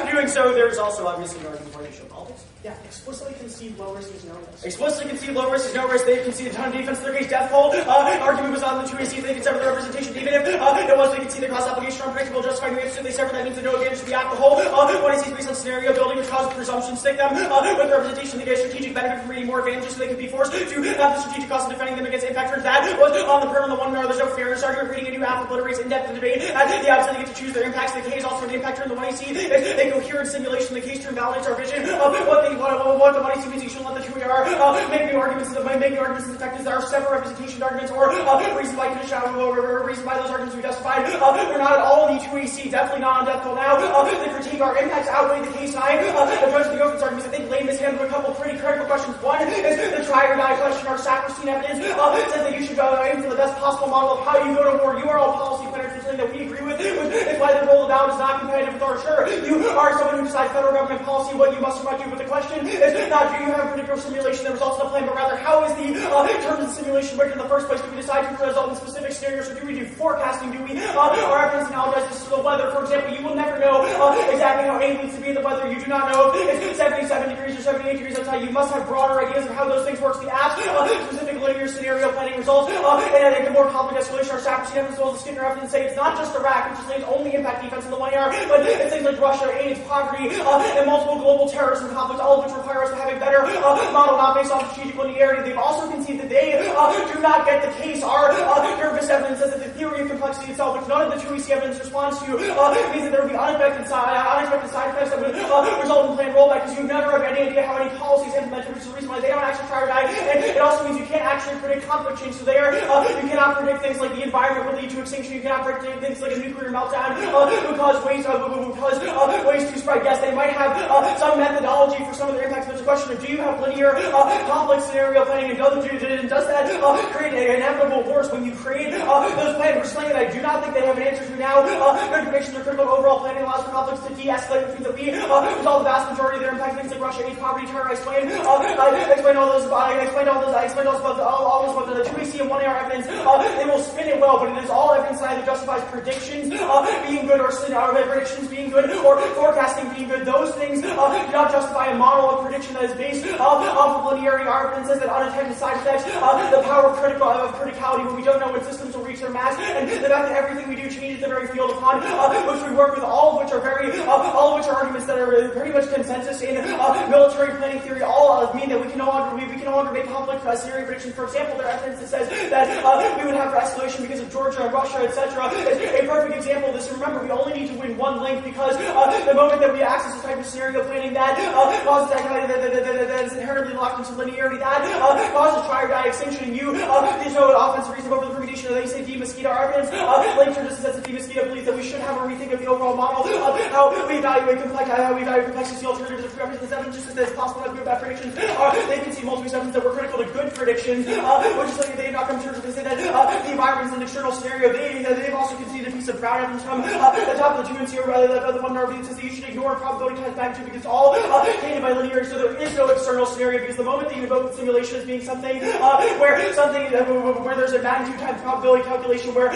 doing so. There's also obviously an argument for the issue of politics. Yeah, explicitly concede low risk is no risk. Explicitly concede low risk is no risk. They conceded a ton of defense in their case. Death poll argument was on the 2AC. They could sever the representation even if it was they could see the cross application unpredictable justifying the interest they sever. That means the no advantage to the act the whole. What is based on scenario building which causes presumptions stick them with representation. They get strategic benefit from reading more advantages so they could be forced to have the strategic cost of defending them against impact. That was on the on the one there's no fairness argument. Reading a new half obliterates in depth the debate. The opposite they get to choose their impacts. The case also for the impactor in the 1AC is a coherent simulation. The case to invalidates our vision of what they what the money seems you should let the 2AR make new arguments as effective. There are several representation arguments or reasons why those arguments we justified. We're not at all in the 2AC, definitely not on death row now. The critique, our impacts outweigh the case, and I address the government's arguments. I think Lane mishandled a couple pretty critical questions. One is the try or die question. Our sacrosanct evidence says that you should go aim for the best possible model of how you go to war. You are all policy planners, for something that we agree with. It's why the role of ballot is not competitive with our sure. You are someone who decides federal government policy, what you must or might do. But the question is not do you have a particular simulation that results in a plan, but rather how is the terms of the simulation worked in the first place? Do we decide to result in specific scenarios, or do we do forecasting? Do we our evidence analogize this to the weather? For example, you will never know exactly how A needs to be in the weather. You do not know if it's 77 degrees or 78 degrees outside. You must have broader ideas of how those things work. The apps, specific linear scenario planning results, and I think the more complex escalation, our sacrosanct evidence, as well as the Skinner evidence say it's not just Iraq, which is Lane's only impact defense in the 1AR, but it's things like Russia, AIDS, poverty, and multiple global terrorism conflicts, all of which require us to have a better model, not based on strategic linearity. They've also conceded that they do not get the case. Our nervous evidence says that the theory of complexity itself, which none of the 2EC evidence responds to, means that there would be unexpected side effects that would result in planned rollback, because you never have any idea how any policies implemented, which is the reason why they don't actually try or die. And it also means you can't actually predict conflict change. So there, you cannot predict things like the environment will lead to extinction. You cannot predict things like a nuclear meltdown would cause waste to spread. Yes, they might have some methodology for some of their impacts, but it's a question of do you have linear, complex scenario planning, and does that create an inevitable wars when you create those plans? We're saying that I do not think they have an answer to now. Their predictions are critical. Overall planning allows for conflicts to de-escalate, which means that we resolve the vast majority of their impact, things like Russia, AIDS, poverty, terror. I explained all those about the 2AC and 1AR evidence. They will spin it well, but it is all evidence that either justifies predictions being good or predictions being good or forecasting being good. Those things do not justify a model of prediction that is based off of linearity. Our evidence says that unintended side effects, the power of criticality when we don't know when systems will reach their max, and the fact that everything we do changes the very field upon which we work with, all of which are arguments that are pretty much consensus in military planning theory. All mean that we can no longer make conflict scenario predictions. For example, there are evidence that says that we would have escalation because of Georgia and Russia, etc. It's a perfect example of this. Remember, we only need to win one link, because the moment that we access this type of scenario planning that causes that is inherently locked into linearity, that causes try or die extinction. There's no offensive reason over the permutation of the ACD mosquito. Our evidence links are just as the mosquito believes that we should have a rethink of the overall model of how we evaluate complexity alternatives of representative evidence, just as it's possible to have good bad predictions. They can see multiple evidence that were critical to good predictions, which is something they have not come to terms with. They say that the environment is an external scenario. They've also conceded a piece of brown evidence from the top of the 2 and rather than the one that says that you should ignore probability times magnitude because it's all tainted by linearity. So there is no external scenario, because the moment that you invoke the simulation as being something where there's a magnitude times probability calculation where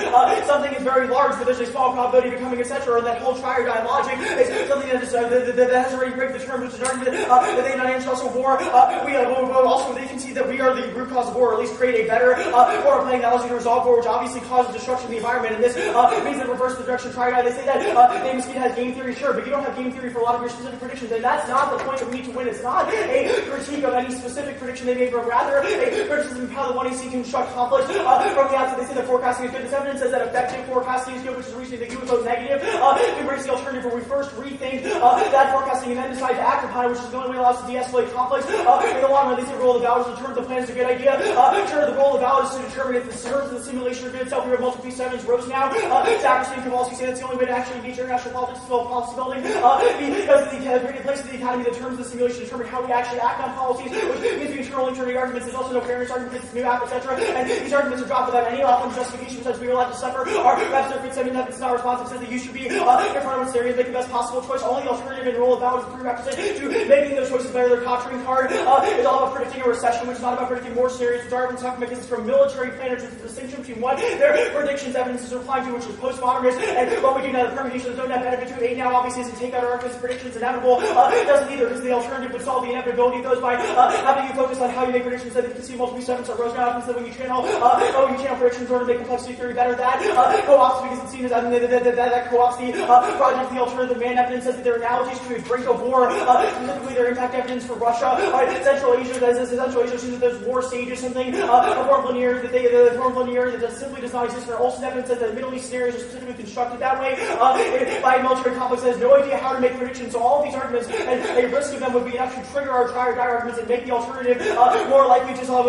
something is very large but there's a small probability of becoming etc., or that whole try or die logic is something that has already break the term, which is an argument that they not answer. Also war, they concede that we are the root cause of war, or at least create a better war planning that allows you to resolve war, which obviously causes destruction of the environment, and this means that reverse the direction of try or die. They say that Mosquito has game theory, sure, but you don't have game theory for a lot of your specific predictions, and that's not the point that we need to win. It's not a critique of any specific prediction they made, but rather a criticism of how the 1AC can construct conflicts from the outset. They say that forecasting is good. This evidence says that effective forecasting is good, which is the reason they do it goes negative. We embrace the alternative where we first rethink that forecasting and then decide to act upon it, which is the only way it allows us to de-escalate conflicts. In the long run, they say the role of the ballot is to determine if the plan is a good idea. Sure, the role of the ballot is to determine if the terms of the simulation are good itself. We have multiple piece evidence rows now. Sacrosanct can also say that's the only way to actually engage international politics as well as policy building. Because of the great place of the economy, the terms of the simulation determine how we actually act on policies, which means we internal arguments. There's also no fairness argument because it's new app, etc. And these arguments are dropped without any offensive justification, such as we are allowed to suffer. Our representative 7 it's not responsive, says that you should be in front of a area and make the best possible choice. Only the alternative in role of ballot is a prerequisite to making those choices better. Their Cochrane card is all about predicting a recession, which is not about predicting more scenarios. Darwin's talking about this is from military planners, with the distinction between what their predictions evidence is replying to, which is postmodernist, and what we do now, the permutations don't have benefit to it. 8 now obviously isn't take out our arguments, predictions inevitable. It doesn't either, because the alternative would solve the inevitability of those by having you focus on how you make predictions. That you can see multiple steps are rows now, so when you channel predictions in order to make complexity theory better, that co-ops, because it's seen as that co-ops the project, the alternative man evidence says that their analogies to a brink of war, specifically their impact evidence for Russia, Central Asia, sees that there's war stages, something, a form of linearity the form of linearity that simply does not exist. There are also evidence that the Middle East scenarios are specifically constructed that way by a military complex that has no idea how to make predictions. So all of these arguments, and a risk of them would be enough to trigger our try or die arguments and make the alternative more likely to solve.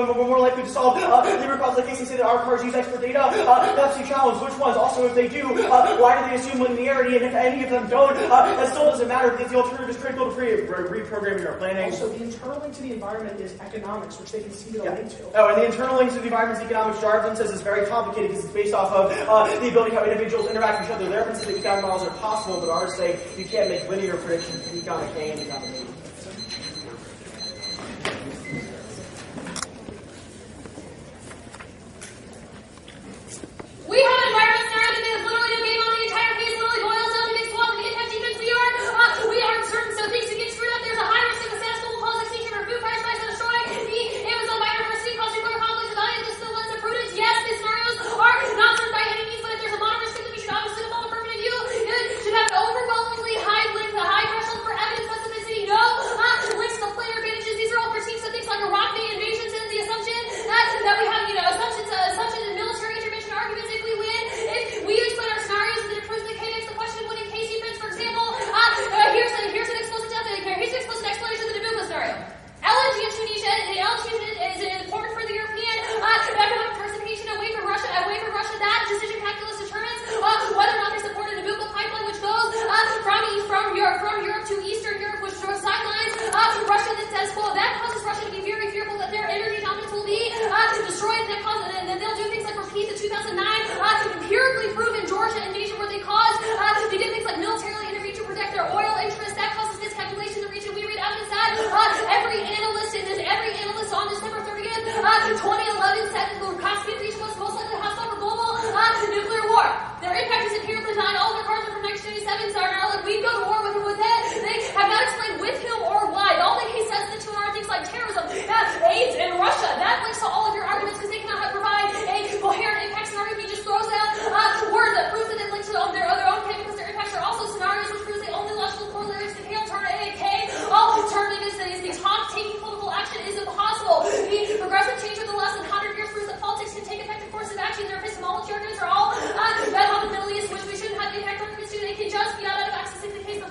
Libre calls the case and say that our cars use expert data. That's the challenge. Which ones? Also, if they do, why do they assume linearity? And if any of them don't, that still doesn't matter because the alternative is critical to reprogramming our planning. Also, the internal link to the environment is economics, which they can see the link to. Oh, and the internal links to the environment's economics, Jarvan says, is very complicated because it's based off of the ability how individuals interact with each other. Their says that economic models are possible, but ours say you can't make linear predictions of economic A and economic B. We have an environment scenario that is literally no game on the entire case, literally boils down to big swap of the impact defense we aren't certain, so things can get screwed up. There's a high risk of a status quo will cause extinction or food price rise to destroy the Amazon biodiversity, causing further conflicts with audience. This is the lens of prudence. Yes, these scenarios are not certain by any means, but if there's a moderate risk that we should obviously develop a permanent view, it should have an overwhelmingly high length, a high threshold for evidence specificity. No links to player advantages. These are all critiques of things like Iraq invasions and the assumption that we have, assumptions in military intervention arguments. If we win, if we explain our scenarios, then it proves the KX. The question of winning case defense, for example, here's an explicit explanation of the Nabucco scenario. LNG in Tunisia, is important for the European economic diversification away from Russia. That decision calculus determines whether or not they support a Nabucco pipeline, which goes from Europe to Eastern Europe, which sidelines Russia. The status quo that causes Russia to be very fearful that their energy dominance will be destroyed. And then they'll do things like repeat the 2009 empirically proven Georgia invasion, where they did things like militarily intervene to protect their oil interests. That causes miscalculation in the region. We read evidence that every analyst on December 30th, 2011 said that the Caspian region was most likely hostile for global nuclear war. Their impact is empirically denied. All their cards are from 1987, so are now like, we go to war with it. They have not explained with whom or why. All the case says the two are things like terrorism, AIDS, and Russia. That links to all of your arguments because they cannot provide a coherent impact scenario. He just throws out words that proves that it links to their own K because their impacts are also scenarios which proves the only logical corollaries to K alternative K. Alternative is the top-taking political action is impossible. The progressive change of the last 100 years proves that politics can take effective courses of action. Their epistemology arguments are all bad on the Middle East, which we shouldn't have impact arguments to. They can just be out of access in the case the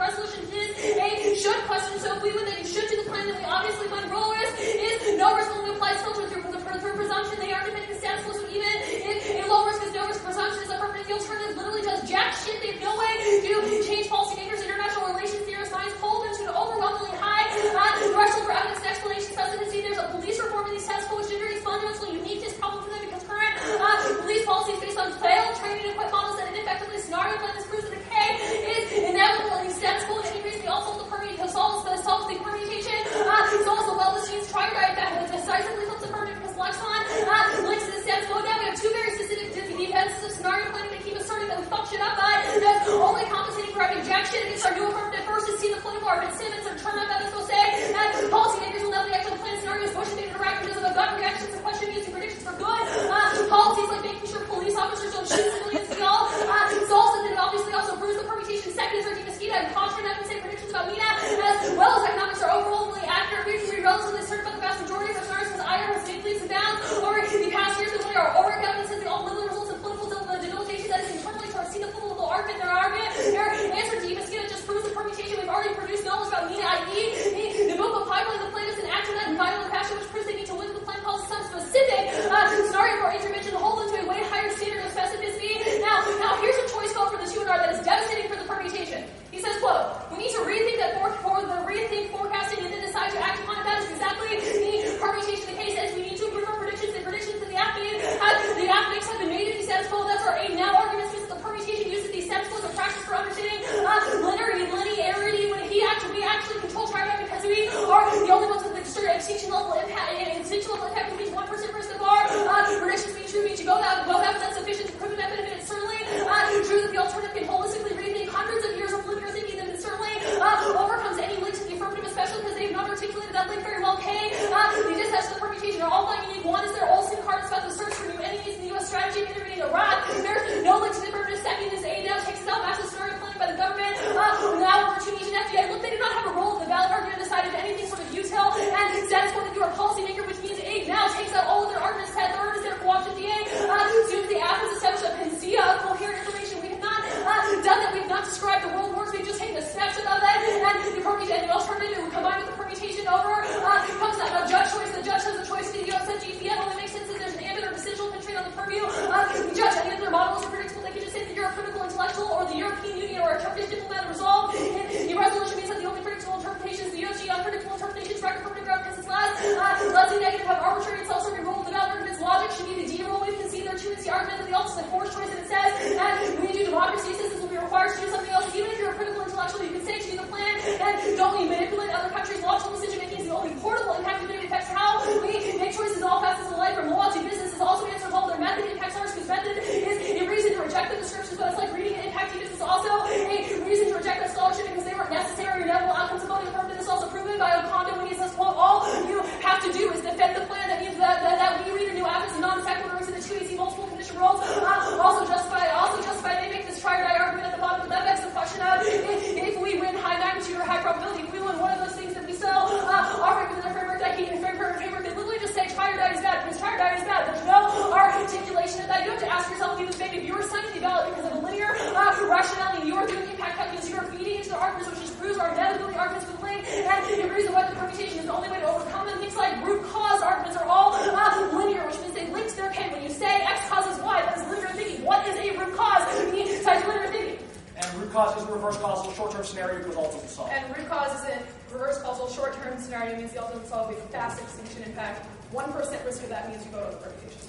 root cause is a reverse causal short-term scenario equals ultimate solve. And root cause isn't reverse causal short-term scenario means the ultimate solve will be fast extinction impact. 1% risk of that means you go to the permutation.